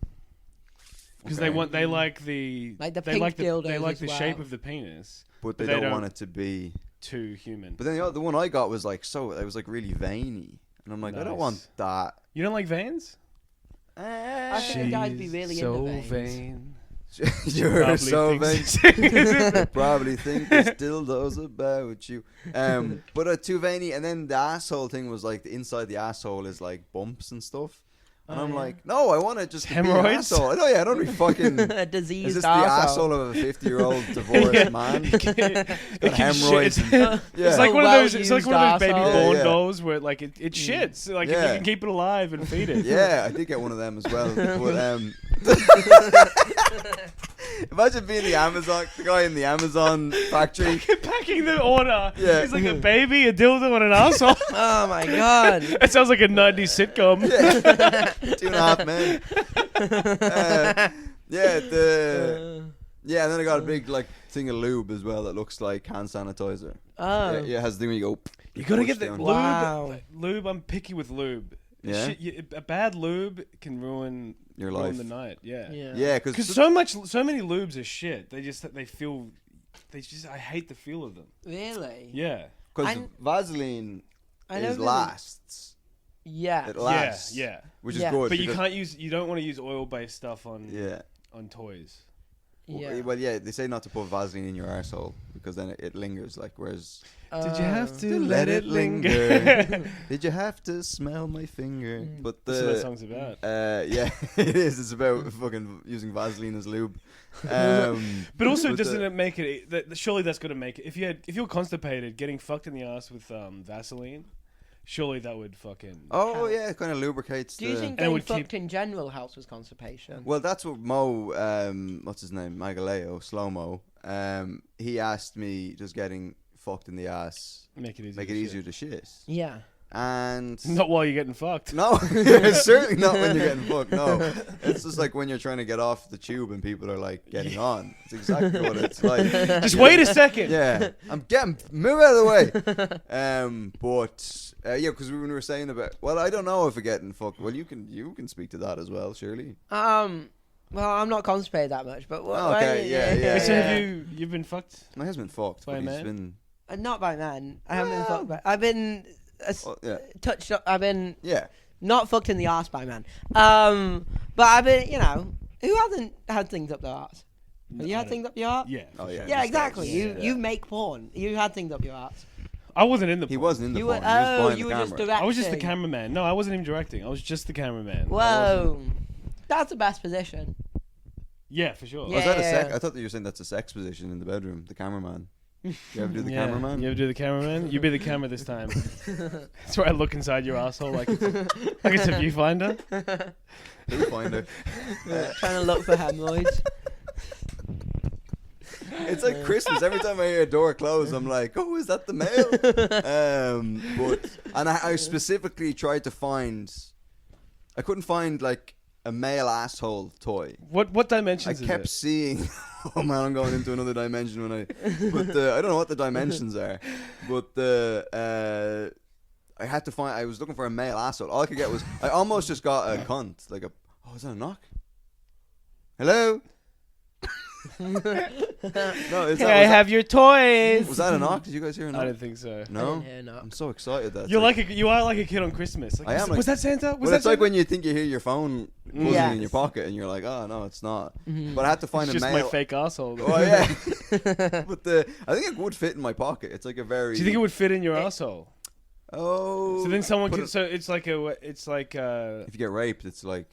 Because they like the Like the they pink like dildos they like as the well. shape of the penis, but they don't want it to be too human. But then the one I got was like it was like really veiny, and I'm like, I don't Nice. want that. You don't like veins? I think the guys be really into veins. vain. You're Probably so vain. thinks- Probably think this dildo's about you. But too veiny, and then the asshole thing was like the inside the asshole is like bumps and stuff. And I'm like, no, I want to just be an Hemorrhoids? asshole. I know, yeah, I don't be fucking. A diseased Is this the arsehole. asshole of a 50-year-old divorced man? Got hemorrhoids. Shit. And, yeah. It's like one of those. It's like one of those baby Well-used born arsehole. dolls where like it shits. Like if you can keep it alive and feed it. Yeah, I did get one of them as well. But imagine being the guy in the Amazon factory. Packing the order. Yeah. He's like a baby, a dildo, and an asshole. Oh my god. It sounds like a 90s sitcom. Yeah. 2.5 men. And then I got a big like thing of lube as well that looks like hand sanitizer. Oh. Yeah, it has the thing where you go. You gotta push get the down. lube. Wow. Lube. I'm picky with lube. Yeah? A bad lube can ruin Your life. the night. Yeah. Yeah, Because so many lubes are shit. I hate the feel of them. Really? Yeah. because I'm- Vaseline I know is really- lasts. Yeah. It lasts. Yeah. Which is Yeah. good. But you because- don't want to use oil-based stuff on Yeah. on toys. Yeah. Well, yeah, they say not to put Vaseline in your arsehole because then it lingers. Like, whereas. Did you have to Let it linger. Did you have to smell my finger? But That's what that song's about. yeah, it is. It's about fucking using Vaseline as lube. But also, but doesn't it make it? Surely that's going to make it. If you're constipated, getting fucked in the ass with Vaseline, surely that would fucking. Oh yeah, it kind of lubricates. Do you think And it getting would fucked in general helps with constipation? Well, that's what Mo, what's his name, Magaleo, Slow Mo. He asked me just getting fucked in the ass Make it easier to shit. Yeah. And Not while you're getting fucked. no, it's certainly not when you're getting fucked. No, it's just like when you're trying to get off the tube and people are like getting on. It's exactly what it's like. Just wait a second. Yeah, move out of the way. But yeah, because when we were saying about, well, I don't know if we're getting fucked. Well, you can speak to that as well, surely. Well, I'm not constipated that much, but Okay, yeah. So have you've been fucked? My husband fucked, By but a he's man? been. Not by men. I haven't been fucked by. I've been Yeah. touched. I've been Yeah. not fucked in the arse by men. But I've been, who hasn't had things up their arse? Have you had things up your arse? Yeah. Oh yeah. Yeah, this exactly. guy's- You make porn. You had things up your arse. I wasn't in the. He porn. wasn't in the You porn. were. He was Oh, behind you the were just camera. directing. I was just the cameraman. No, I wasn't even directing. I was just the cameraman. Whoa, that's the best position. Yeah, for sure. Yeah. Was that a sec? I thought that you were saying that's a sex position in the bedroom. The cameraman. You ever do the cameraman? You ever do the cameraman? You be the camera this time. That's where I look inside your asshole like it's a viewfinder. Viewfinder. Trying to look for hemorrhoids. It's like Christmas. Every time I hear a door close, I'm like, "Oh, is that the mail?" I specifically tried to find. I couldn't find like a male asshole toy. What I dimensions is kept it? seeing. Oh man, I'm going into another dimension when I. But I don't know what the dimensions are. But I had to find. I was looking for a male asshole. All I could get was. I almost just got a cunt. Like a. Oh, is that a knock? Hello. No, Can I have your toys? Was that a knock? Did you guys hear a knock? I didn't think so. No. I didn't hear a knock. I'm so excited that You are like a kid on Christmas. Like, I am. Was that Santa? Well, it's like when you think you hear your phone buzzing Yes. in your pocket, and you're like, "Oh no, it's not." But I had to find it's a just mail. my fake asshole. Oh yeah. But I think it would fit in my pocket. It's like a very. Do you think it would fit in your asshole? Oh. So then someone but could. So it's like if you get raped, it's like.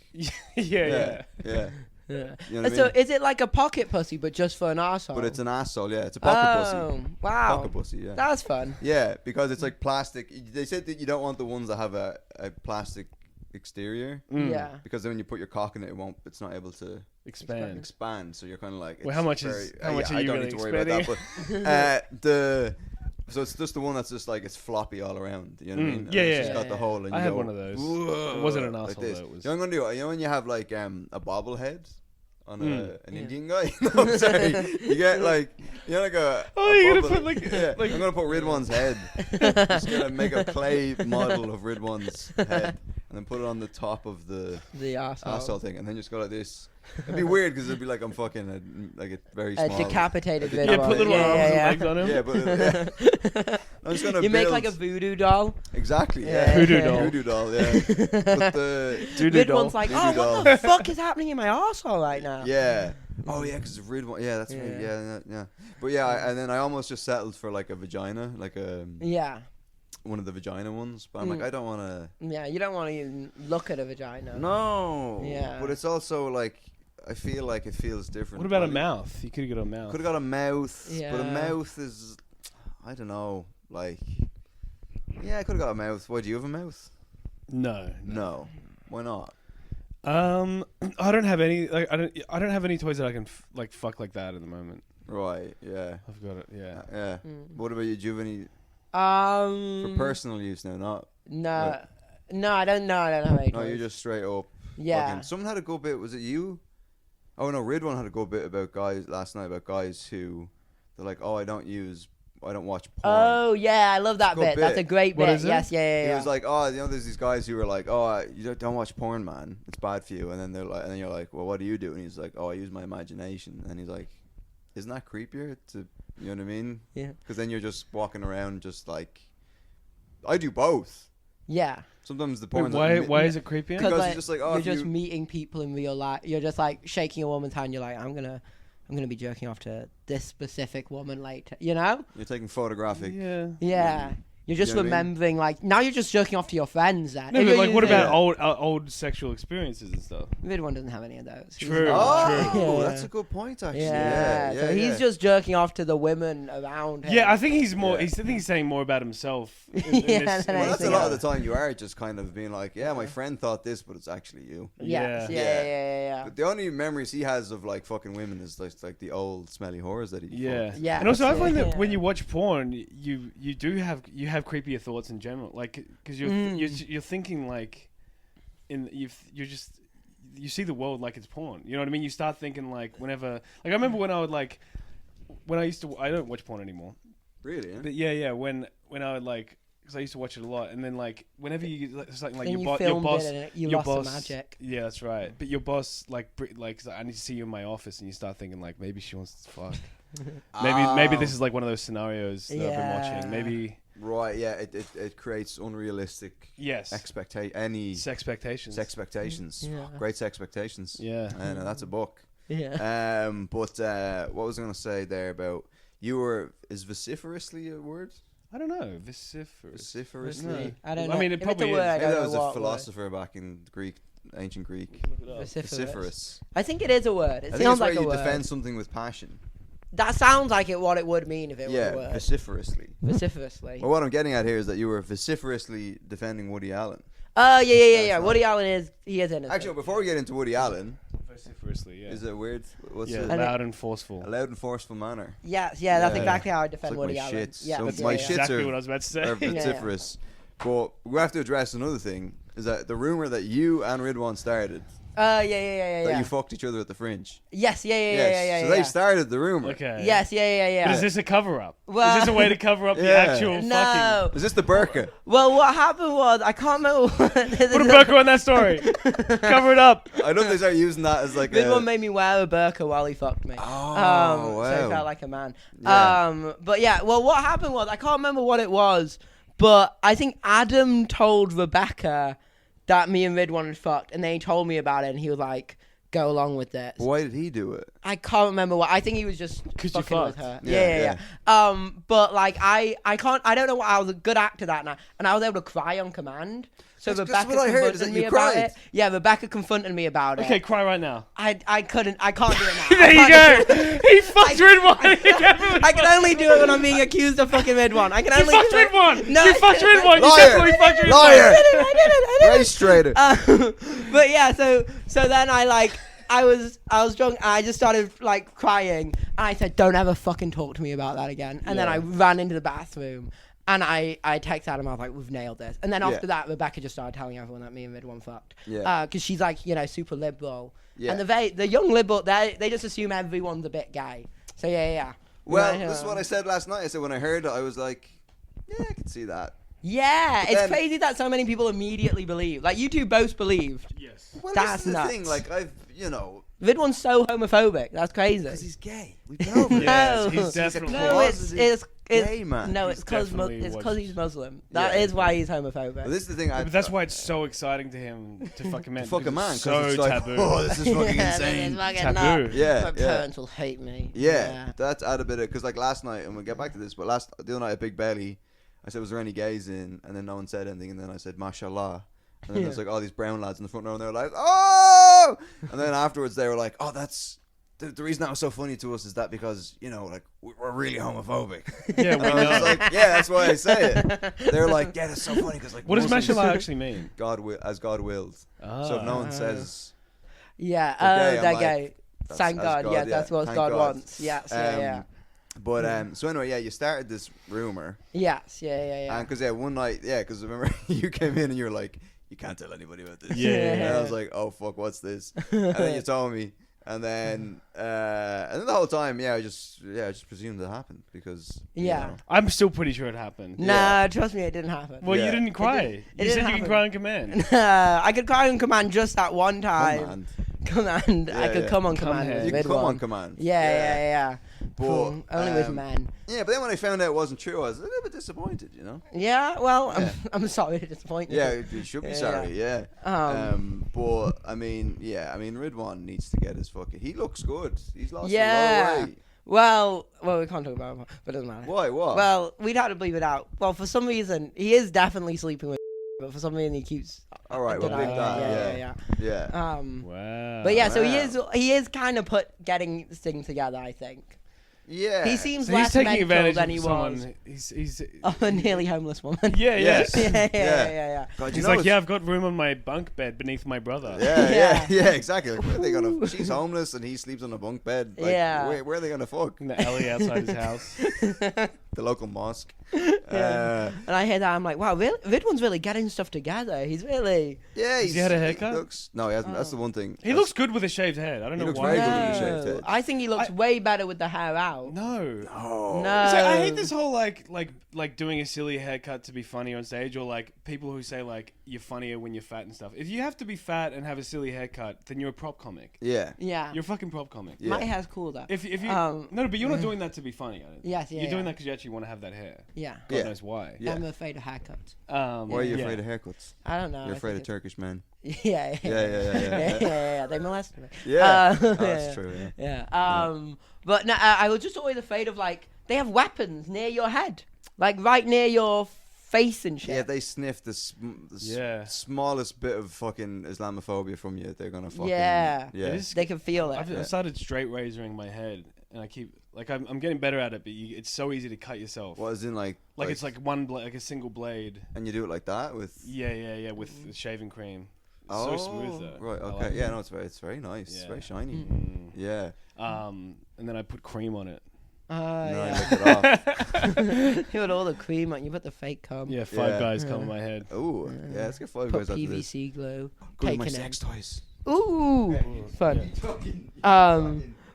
yeah. Yeah. You know what I So mean? is it like a pocket pussy, but just for an arsehole? But it's an asshole. Yeah, it's a pocket pussy. Wow. Pocket pussy. Yeah. That's fun. Yeah, because it's like plastic. They said that you don't want the ones that have a plastic exterior. Yeah. Because then when you put your cock in it, it's not able to expand. So you're kind of like. Well, how much are you I don't really need to worry about that. But so it's just the one that's just like it's floppy all around. You know what I mean? Yeah, and it's yeah. just got the hole. And I you had go, one of those. "Whoa," It wasn't an like asshole this. though. It was. You know what I'm gonna do? You know when you have like a bobblehead on an Yeah. Indian guy? No, I'm sorry. You get like like a. Oh, a you're gonna bubble- put like yeah. I'm gonna put Ridwan's head. Just gonna make a clay model of Ridwan's head and then put it on the top of the arsehole. arsehole thing, and then just go like this. It'd be weird because it'd be like I'm fucking like a very A small. decapitated Yeah, video. Yeah, put little arms and legs on him. Yeah, but I'm just gonna You make build- like a voodoo doll. exactly. Yeah. Yeah. Voodoo doll. Voodoo doll. Yeah. But the Doodoo doll. Ridwan's like, Voodoo oh, doll. what the fuck is happening in my arsehole right now? yeah. Oh yeah, because Ridwan. Yeah, that's right. Yeah. Yeah. But yeah, and then I almost just settled for like a vagina, like Yeah. one of the vagina ones. But I'm like, I don't want to. Yeah, you don't want to even look at a vagina. No. Yeah. But it's also like I feel like it feels different. What about a Like, mouth? You could have got a mouth. Could have got a mouth, but a Yeah. mouth is, I don't know, like, yeah, I could have got a mouth. Why, do you have a mouth? No. No. Why not? I don't have any. Like, I don't have any toys that I can fuck like that at the moment. Right. Yeah. I've got it. Yeah. Yeah. Mm. What about you? Do you have any for Um. personal use now? Not. No. Like- No, I don't know. I don't have any. No, toys. you're just straight up. Yeah. Fucking, someone had a good bit. Was it you? Oh no, Ridwan had a good bit about guys last night about guys who they're like, oh, I don't watch porn. Oh yeah, I love that Good bit. That's bit. a great What bit. is it? Yes, yeah. It was like, oh, there's these guys who are like, oh, you don't watch porn, man. It's bad for you. And then they're like, and then you're like, well, what do you do? And he's like, oh, I use my imagination. And he's like, isn't that creepier? You know what I mean? Yeah. Because then you're just walking around, just like, I do both. Yeah. Sometimes the Wait, porn. why is it creepy? Because like, you're just like, oh, you're if just you- meeting people in real life. You're just like shaking a woman's hand. You're like, I'm gonna be jerking off to this specific woman later. You know? You're taking photographic. Yeah. Yeah. You're just You know what I mean? remembering, like, now you're just jerking off to your friends then. No, If but you're like, what using- about old sexual experiences and stuff? Ridwan doesn't have any of those. He's True. not- Oh, Yeah. that's a good point, actually. Yeah. Yeah. So he's just jerking off to the women around him. Yeah, I think he's more. Yeah. I think he's saying more about himself. Yeah, than Well, that's a anything lot of else. the time you are just kind of being like, yeah, my friend thought this, but it's actually you. Yes. Yeah. Yeah. But the only memories he has of like fucking women is like the old smelly horrors that he. Yeah. fucked. Yeah. And also, I find that Yeah. when you watch porn, you have creepier thoughts in general, like because you're thinking like, you see the world like it's porn. You know what I mean? You start thinking like whenever, like I remember when I used to, I don't watch porn anymore. Really? Yeah? But yeah, when I would like, because I used to watch it a lot, and then like whenever you get something like Then you your filmed boss, it and you your lost boss, the magic. Yeah, that's right. But your boss like I need to see you in my office, and you start thinking like maybe she wants to fuck. Maybe this is like one of those scenarios that I've been Yeah. watching. Maybe Right. Yeah. It creates unrealistic yes, expectations. expectations. Yeah. Great expectations. Yeah. And that's a book. Yeah. But what was I gonna say there about is vociferously a word? I don't know. Vociferous. Vociferously. No. I don't know. I mean, it If it's probably a word, is. I Maybe don't that know was a what word. philosopher back in Greek, ancient Greek. Look it up. Vociferous. I think it is a word. It I think sounds it's where like a you word. defend something with passion. That sounds like what it would mean if it were a Yeah, word. vociferously. Vociferously. Well, what I'm getting at here is that you were vociferously defending Woody Allen. Oh yeah. That's right. Woody Allen is innocent. Actually, before we get into Woody Allen, Vociferously. Yeah. is it weird? What's Yeah. it? Loud and forceful. A loud and forceful manner. Yes, that's Yeah. exactly how I It's defend like Woody my Allen. shits. Yeah, So yeah, my yeah. shits Exactly are- what I was about to say. Are vociferous. But we have to address another thing. Is that the rumor that you and Ridwan started Yeah. That you fucked each other at the Fringe. Yes, yeah. So they started the rumor. Okay. Yes, yeah. But is this a cover up? Well- Is this a way to cover up the Yeah. actual fucking? No. Is this the burqa? Well, what happened was I can't remember. Put a burqa on that story. Cover it up. I don't think they started using that as like This a. one made me wear a burqa while he fucked me. Oh, So wow. it felt like a man. Yeah. But yeah, well, what happened was I can't remember what it was, but I think Adam told Rebecca that me and Ridwan had fucked, and then he told me about it, and he was like, "Go along with this." Why did he do it? I can't remember what. I think he was just 'Cause you fucking with fucked. her. Yeah. But like I don't know what I was a good actor that night, and I was able to cry on command. So That's Rebecca what I heard, is that confronted you me about cried. it. Yeah, Rebecca confronted me about it. Okay, cry right now. I can't do it now. There you go. He fucked Ridwan. I can only do it when I'm being accused of fucking Ridwan. I can You only fucked do it. Ridwan. No, You fucked Ridwan. You Liar. definitely fucked Ridwan. Liar. I did it. Race traitor. But yeah, so then I was drunk and I just started like crying and I said, "Don't ever fucking talk to me about that again." And then Yeah. I ran into the bathroom and I texted Adam. I was like, "We've nailed this." And then Yeah. after that, Rebecca just started telling everyone that me and Ridwan fucked. Yeah. Because she's like, super liberal. Yeah. And the young liberal, they just assume everyone's a bit gay. So yeah. Well, Yeah. this is what I said last night. I said when I heard it, I was like, yeah, I can see that. Yeah, But it's then- crazy that so many people immediately believe. Like you two both believed. Yes. Well, That's this is the nuts. thing. Like Ridwan's so homophobic. That's crazy. because he's gay. We've been over it. Yes, No. he's definitely. No, it's gay, man. no, He's it's because definitely it's was- because he's Muslim. That Yeah. is why he's homophobic. But this is the thing. But that's why it's so exciting to him to fuck a man. to fuck a because man it's because so it's like, taboo. oh, this is fucking Yeah, insane. fucking Taboo. nuts. Yeah, My yeah. parents will hate me. Yeah, that's add a bit of because like last night, and we'll get back to this. But the other night at Big Belly, I said, "Was there any gays in?" And then no one said anything, and then I said, "Mashallah." And then there's like all these brown lads in the front row, and they were like, "Oh!" And then afterwards, they were like, "Oh, that's the reason that was so funny to us is that because like we're really homophobic." Yeah, And we I was know. like, "Yeah, that's why I say it." They're like, "Yeah, that's so funny because like What does Muslims- mashallah actually mean? God as God willed." So if no one says Yeah. They're gay, Oh, I'm they're like, gay. that's Thank as God. God, Yeah, yeah, that's what thank God God. wants. Yes. Yeah. But so anyway, yeah, you started this rumor. Yes. Yeah. Because one night, because remember you came in and you were like, you can't tell anybody about this. Yeah. And I was like, oh fuck, what's this? And then you told me, and then the whole time, I just presumed it happened because you Yeah. know. I'm still pretty sure it happened. Nah, trust me, it didn't happen. Well, Yeah. you didn't cry. it You didn't said you happen. can cry on command. I could cry on command just that one time. Command. Command. I Yeah, could yeah. come on Come command. here. with You can come Ridwan. on command. Yeah. But, Cool. Only with men. Yeah, but then when I found out it wasn't true, I was a little bit disappointed. Yeah. Well, Yeah. I'm sorry to disappoint you. Yeah, you should be Yeah, sorry. Yeah. But I mean, Ridwan needs to get his fucking. He looks good. He's lost a lot Yeah. of weight. Well, we can't talk about it, but it doesn't matter. Why? What? Well, we'd have to bleep it out. Well, for some reason, he is definitely sleeping with, but for some reason he keeps. All right, well, denying bleep it. that. Yeah. Yeah. Wow. But yeah, so Wow. he is kind of getting this thing together. I think Yeah. he seems So he's less taking mental advantage than of he someone. was He's of a nearly homeless woman. yeah. Yes. yeah. God, you He's know like, it's- yeah, I've got room on my bunk bed beneath my brother. Yeah, exactly. Like, where are they gonna? She's homeless and he sleeps on a bunk bed. Like, Yeah. Where are they gonna fuck? In the alley outside his house. The local mosque. And I hear that, I'm like, wow, Ridwan's really getting stuff together. He's really. Yeah. Has he had a haircut? No, he hasn't. That's the one thing. He looks good with a shaved head. I don't know looks why. very good with a shaved head. I think he looks way better with the hair out. No. Oh. No. So I hate this whole like doing a silly haircut to be funny on stage, or like people who say like you're funnier when you're fat and stuff. If you have to be fat and have a silly haircut, then you're a prop comic. Yeah. Yeah. You're a fucking prop comic. Yeah. My hair's cool though. If you Um, no, but you're not doing that to be funny. Yes, You're doing that because you actually want to have that hair. Yeah. God Yeah. knows why. Yeah. I'm afraid of haircuts. Why are you yeah. afraid of haircuts? I don't know. You're I afraid of think Turkish men. Yeah. Yeah. They molested me. Yeah. Oh, That's true. Yeah. Yeah. But no, I was just always afraid of like they have weapons near your head, like right near your face and shit. Yeah, they sniff the Yeah. smallest bit of fucking Islamophobia from you. They're gonna fucking Yeah. yeah. It is- They can feel it. I've started straight razoring my head, and I keep like I'm getting better at it, but it's so easy to cut yourself. What is in like It's like like a single blade. and you do it like that with Yeah, with the shaving cream. It's oh so smooth though. right I okay like yeah it. no it's very nice it's Yeah. very shiny Mm. yeah And then I put cream on it. no, Yeah. I lick it off. You put all the cream on. You put the fake cum. Yeah, Five Yeah. Guys come in my head. Oh yeah let's get five Put guys after this PVC glue. good with my Taken sex in. toys Ooh, fun. Fucking-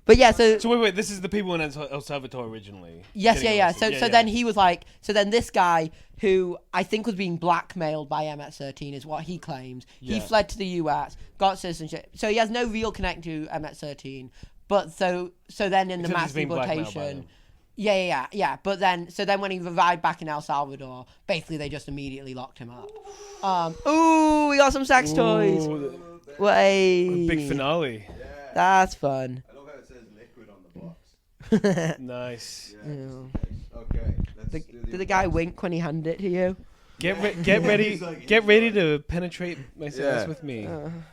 But yeah, so So wait, this is the people in El Salvador originally. yes, getting yeah. arrested. So then he was like, so then this guy who I think was being blackmailed by MS-13 is what he claims. He Yeah. fled to the US, got citizenship. So he has no real connection to MS-13. But so then in the Except mass he's being blackmailed by deportation. them. Yeah. But then when he revived back in El Salvador, basically they just immediately locked him up. Ooh, we got some sex toys. Ooh, Way. big finale. That's fun. I love how it says liquid on the box. Nice. Yeah. Yeah. Okay. Let's do Did the guy wink when he handed it to you? Get He's ready. like- Get ready to penetrate my sex Yeah. with me.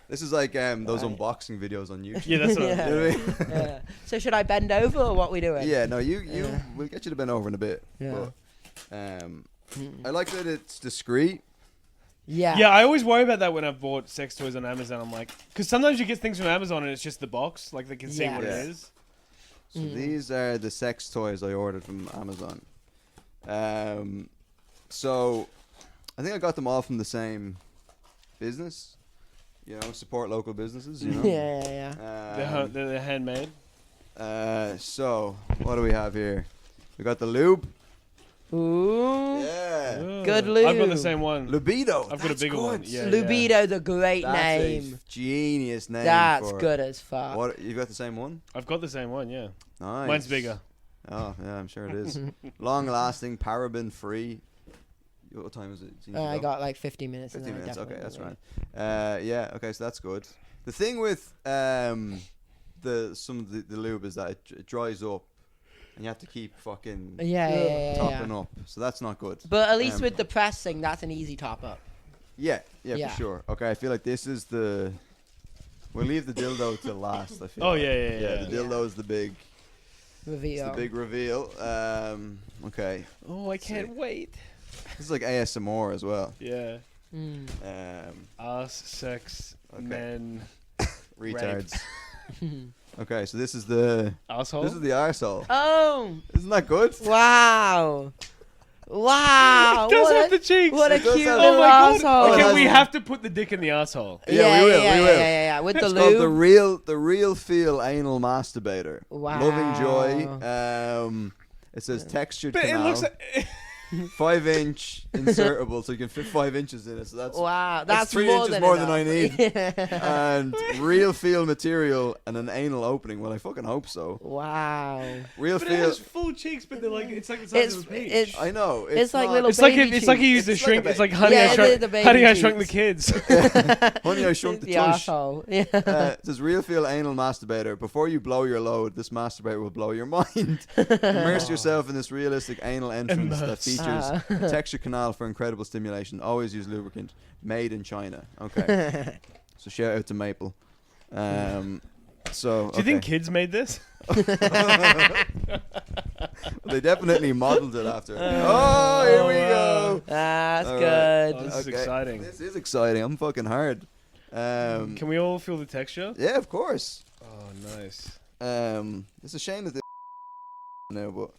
This is like those Right. unboxing videos on YouTube. Yeah, that's what. Yeah. You know what I mean? Yeah. So should I bend over or what we doing? Yeah, no, you Yeah. we'll get you to bend over in a bit. Yeah. But, I like that it's discreet. Yeah. Yeah, I always worry about that when I've bought sex toys on Amazon. I'm like, because sometimes you get things from Amazon and it's just the box, like they can see what Yeah. it is. So these are the sex toys I ordered from Amazon. So I think I got them all from the same business. You know, support local businesses. You know. Yeah. They're handmade. So what do we have here? We got the lube. Ooh. Yeah. Good I've got the lube. same one. Libido. I've got a That's bigger one. good. Yeah, Lubido's a great That's name. a genius name. That's for good as fuck. What you got the same one? I've got the same one. Yeah. Nice. Mine's bigger. Oh yeah, I'm sure it is. Long lasting, paraben free. What time is it? Do you need to I go? got like 50 minutes. 15 and then I minutes. Okay, definitely that's will. right. Yeah. Okay, so that's good. The thing with some of the lube is that it dries up, and you have to keep fucking Yeah. topping up. So that's not good. But at least Um, with the pressing, that's an easy top up. Yeah, Yeah. for sure. Okay, I feel like this is the. We'll leave the dildo to last. I feel. Oh, like. yeah. The dildo is the big. It's Reveal. the big reveal. Okay. Oh, I can't wait. This is like ASMR as well. Yeah. Mm. Ass, sex, Okay. men, Retards. Okay, so this is the asshole. this is the arsehole. Oh, Isn't that good? wow. Wow. It does what have a, the cheeks. what a It does cute have- little Oh my God. asshole. Oh, it Okay, has- we have to put the dick in the asshole. Yeah, we will. Yeah. With It's the called the lube. real feel anal masturbator. Wow. Loving joy. It says textured But it canal. looks like 5-inch insertable, so you can fit 5 inches in it. So that's Wow, that's that's 3 more inches than more enough. than I need. And real feel material and an anal opening. Well, I fucking hope so. Wow. Real but it feel. has full cheeks, but they're like it's like the size of a peach. It's I know. It's like not- little It's like baby it's like he used to It's like shrink. a It's like ba- Honey, Yeah, I it Shrunk. is the baby Honey, I Shrunk the cheeks. Kids. Honey, I Shrunk the the Tush. asshole. Yeah. It says real feel anal masturbator. Before you blow your load, this masturbator will blow your mind. Immerse yourself in this realistic anal entrance that Immerse. features a texture canal for incredible stimulation. Always use lubricant. Made in China. Okay. So shout out to Maple. So Do you think kids made this? they definitely modeled it after? Oh, here we go. That's All right. good. Oh, this is Okay. exciting. This is exciting. I'm fucking hard. Can we all feel the texture? Yeah, of course. Oh, nice. It's a shame that this now, but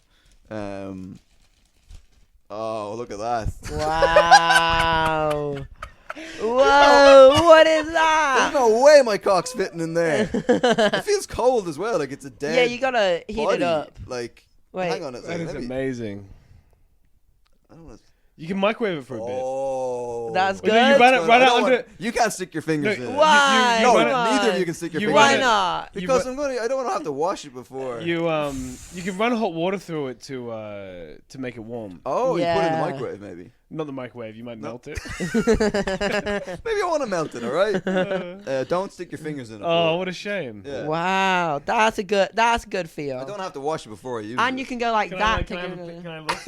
oh, look at that. Wow. Whoa, what is There's that? no way my cock's fitting in there. It feels cold as well, like it's a dead Yeah, you gotta heat body. it up. Like, Wait. hang on a That second. is let me- amazing. I don't wanna- You can microwave it for a bit. Oh, That's Well, no, you good. run it I don't under. want- You can't stick your fingers No, in it. Why? No, run it- neither of you can stick your you fingers run Why in it. not? Because You I don't want to have to wash it before. You can run hot water through it to make it warm. Oh, you put it in the Yeah. microwave, maybe. Not the microwave. You might No. melt it. Maybe I want to melt it. All right. Don't stick your fingers in it. Oh, bro. what a shame. Yeah. Wow, that's a good feel. I don't have to wash it before I use it. And you can go like Can that. I, to can, give I, it can I look?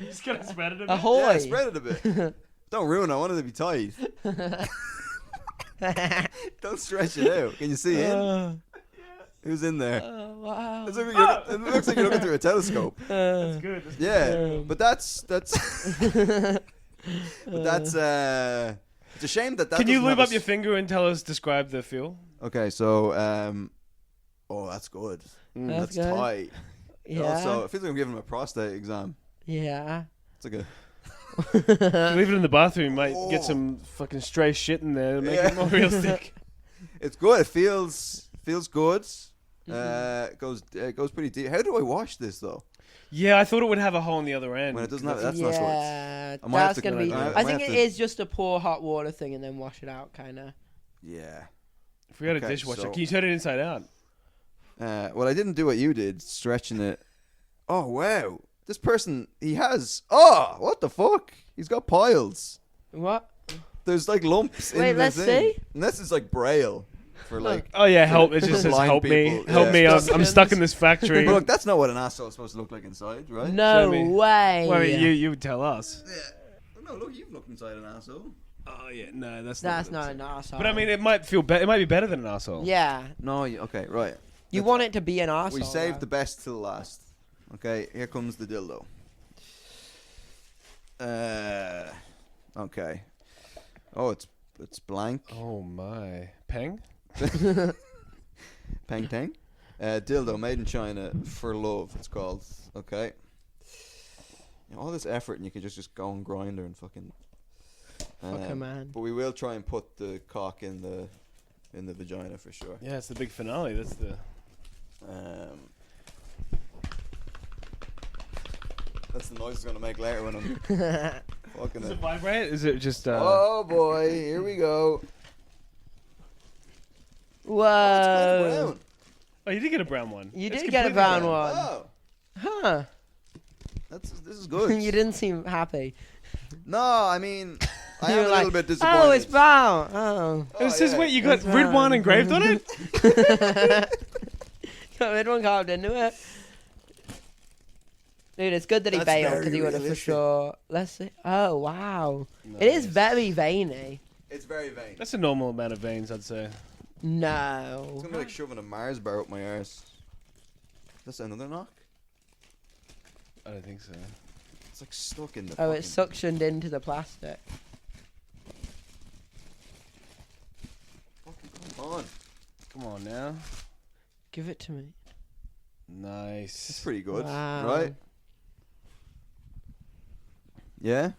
Just gonna spread it a bit. Ahoy. Yeah, spread it a bit. Don't ruin it. I want it to be tight. Don't stretch it out. Can you see in? Who's in there? Oh, wow. It looks like you're looking through a telescope. That's good. That's Yeah, but that's it's a shame that Can you doesn't lube have a up your finger and describe the feel? Okay, so oh, that's good. That's That's good. tight. Yeah. Also, it feels like I'm giving him a prostate exam. Yeah. It's like a If you leave it in the bathroom, you might get some fucking stray shit in there to make it more realistic. It's good. It feels good. It goes pretty deep. How do I wash this though? Yeah, I thought it would have a hole in the other end. When it doesn't have, that's yeah, not sort. that's gonna be. I think it is just a pour hot water thing and then wash it out, kind of. Yeah. If we had a dishwasher, can you turn it inside out? Well, I didn't do what you did, stretching it. Oh wow, this person he has. Oh, what the fuck? He's got piles. What? There's like lumps. Wait, in the let's thing. see. And this is like braille for like. Oh yeah, help! It just says blind help me, people. help Yeah. me. I'm stuck in this factory. But look, that's not what an asshole is supposed to look like inside, right? No Show me. way. Well, I mean, you would tell us. Yeah. No, look, you've looked inside an asshole. Oh yeah, no, that's not an arsehole. But I mean, it might feel better. It might be better than an asshole. Yeah. No, okay, right. You want it to be an arsehole. We saved the best till last. Okay, here comes the dildo. Okay. Oh, it's blank. Oh my, Peng. Peng Tang. Dildo made in China for love. It's called. Okay. You know, all this effort and you can just go on Grinder and fucking. Fucker man. But we will try and put the cock in the vagina for sure. Yeah, it's the big finale. That's the. That's the noise it's gonna make later when I'm fucking Does it. it vibrate? Is it just? Oh boy, here we go. Whoa. Oh, it's kind of brown. Oh, you did get a brown one. You It's did get a completely brown one. Oh, Huh. this is good. You didn't seem happy. No, I mean, I You am were a like, little bit disappointed. Oh, it's brown. Oh. It says, yeah. wait, you got It's Rid brown. One engraved on it? Got red one carved into it. Dude, it's good that he That's bailed very because he would have for realistic. sure. Let's see. Oh, wow. It is Nice. very veiny. It's very vain. That's a normal amount of veins, I'd say. It's No. gonna be like shoving a Mars bar up my arse. That's another knock. I don't think so. It's like stuck in the. Oh, it's fucking- suctioned into the plastic. Fucking come on. Come on now. Give it to me. Nice. It's pretty good, Wow. right? Yeah.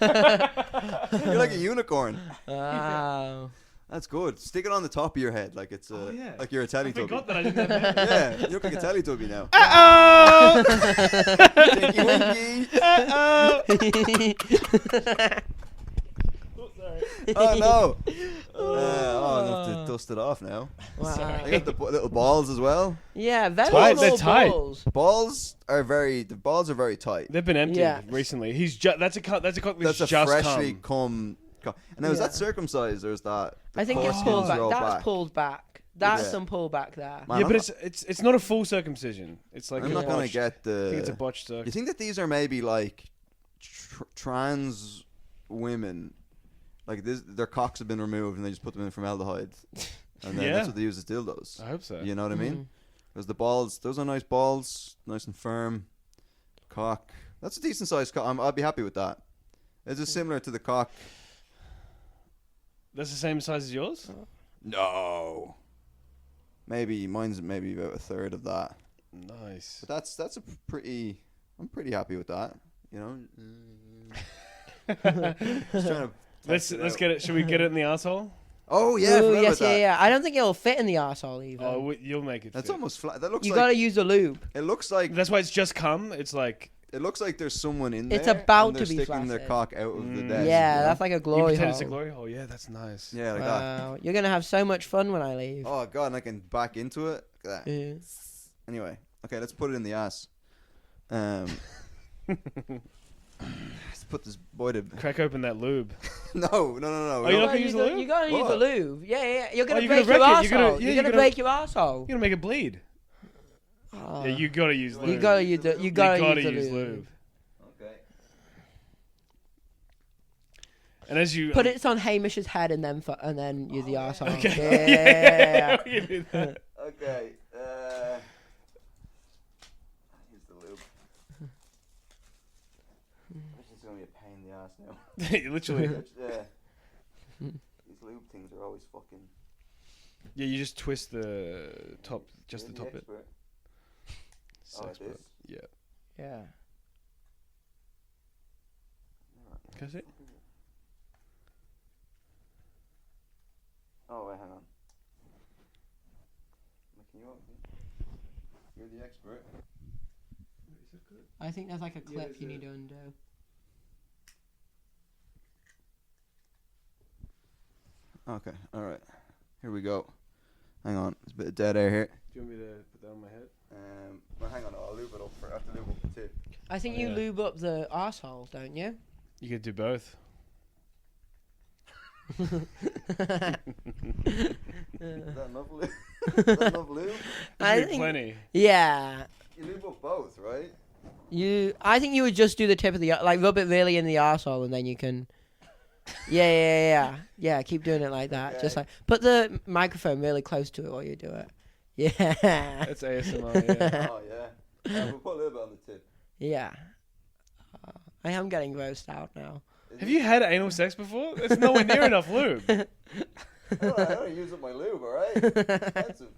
You're like a unicorn. Wow. That's good. Stick it on the top of your head like it's Oh, yeah. like you're a I forgot Teletubby. that I didn't have that. Yeah, you look like a Teletubby now. Uh-oh! Tinky winky. Oh no. I'm gonna have to dust it off now. Wow. I got the little balls as well. Yeah, very Tight, small they're tight. balls. The balls are very tight. They've been emptied Yeah. recently. That's a cock that's That's a just freshly come. And now is that Yeah. circumcised or is that? I think it's it's pulled back. roll That's back. pulled back. That's Yeah. some pullback there. Man, Yeah, I'm but it's not a full circumcision. It's like I'm a not gonna botched- get I think it's a the. botched circ. You think that these are maybe like trans women? Like their cocks have been removed and they just put them in formaldehyde, and then Yeah. that's what they use as dildos. I hope so. You know what I mean? Mhm. Because the balls, those are nice balls, nice and firm. Cock, that's a decent sized cock. I'd be happy with that. Is it similar to the cock? That's the same size as yours? No. Maybe mine's maybe about a third of that. Nice. But that's a pretty. I'm pretty happy with that. You know. Just trying to. Let's get it. Should we get it in the asshole? Oh yeah, I Ooh, forgot yes, about that. yeah. I don't think it'll fit in the arsehole either. Oh, you'll make it. That's fit. almost flat. That looks You like. gotta use a lube. It looks like. That's why it's just come. It's like It looks like there's someone in It's there. about and they're to be sticking their flaccid. cock out of the desk. Yeah, you know? that's like a you glory pretend hole. it's a glory hole. Yeah, that's nice. Yeah, like that. Wow, you're gonna have so much fun when I leave. Oh god, and I can back into it. Look at that. Yeah. Anyway, okay, let's put it in the ass. Let's put this boy to. Crack open that lube. No. Oh, you're You not gotta gonna use use the the- lube? You gotta use What? the lube. Yeah. You're gonna you're break gonna your wreck it. You're arsehole. gonna- yeah, You're you're gonna gonna- break your arsehole. You're gonna make it bleed. Oh. Yeah, you gotta use lube. You gotta use the. You gotta use the lube. lube. Okay. And as you Put it on Hamish's head and then use the arsehole. Okay. Yeah. We can do that. Okay. Use the lube. This is gonna be a pain in the ass now. Literally. Yeah. These lube things are always fucking. Yeah, you just twist the top, just the You're top bit. expert. It's Oh, expert. this? Yeah. Yeah. Can I see? Oh wait, hang on. Can you open it? You're the expert. I think there's like a clip there's you a- need to undo. Okay, all right. Here we go. Hang on, there's a bit of dead air here. Do you want me to put that on my head? Well, hang on, I'll lube it up. I have to lube up the tip. I think Oh, you yeah. lube up the arsehole, don't you? You could do both. Is that enough lube? Is that enough lube? I You do think- plenty. Yeah. You lube up both, right? I think you would just do the tip of the like rub it really in the arsehole and then you can. Yeah. Keep doing it like that. Just Okay. like put the microphone really close to it while you do it. Yeah. That's ASMR. Yeah. Oh yeah. We'll put a little bit on the tip. Yeah. I am getting grossed out now. Have you had anal sex before? It's nowhere near enough lube. I don't use up my lube, alright? Expensive.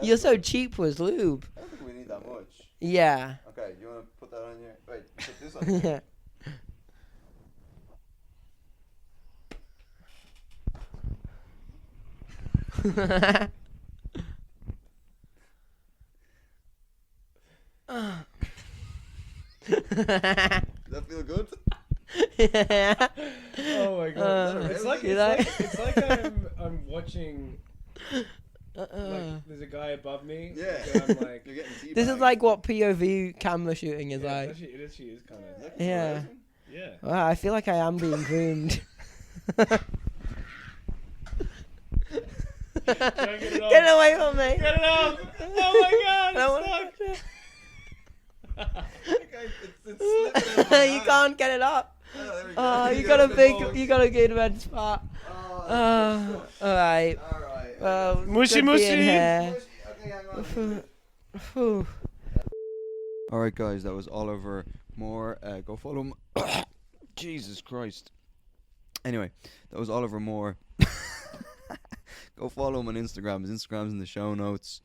You're so cheap with lube. I don't think we need that much. Yeah. Okay, you want to put that on your... Wait, put this on here. Yeah. Does that feel good? Yeah. Oh my god! It's like you like- it's like I'm watching. Like there's a guy above me. Yeah. And I'm like, You're getting teabagged. This is like what POV camera shooting is yeah, like. it actually is kind of. Yeah. Yeah. Wow, I feel like I am being groomed. Try and get it off. Get away from me! Get it off! Oh my god! I don't It's wanna stuck. It's slipping out of my You hand. can't get it up. Oh, there we go. Oh, you got a good red spot. Oh, Alright. alright. Well, Mushy, good mushy. being here. Okay, hang on. Phew. Alright guys, that was Oliver Moore. Go follow him. Jesus Christ. Anyway, that was Oliver Moore. Go follow him on Instagram. His Instagram's in the show notes.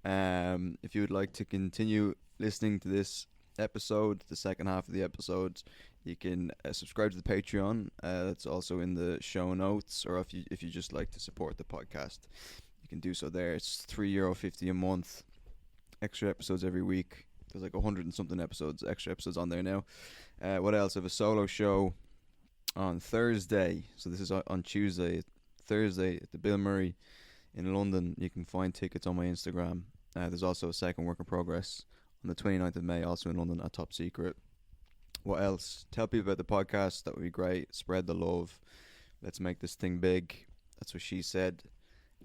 If you would like to continue listening to this episode, the second half of the episode, you can subscribe to the Patreon. That's also in the show notes. Or if you just like to support the podcast, you can do so there. It's €3.50 a month. Extra episodes every week. There's like 100 and something extra episodes on there now. What else? I have a solo show on Thursday. So this is on Tuesday. Thursday at the Bill Murray in London. You can find tickets on my Instagram. There's also a second work in progress on the 29th of May, also in London at Top Secret. What else? Tell people about the podcast. That would be great. Spread the love. Let's make this thing big. That's what she said.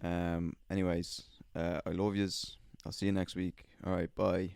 Anyways, I love yous. I'll see you next week. All right, bye.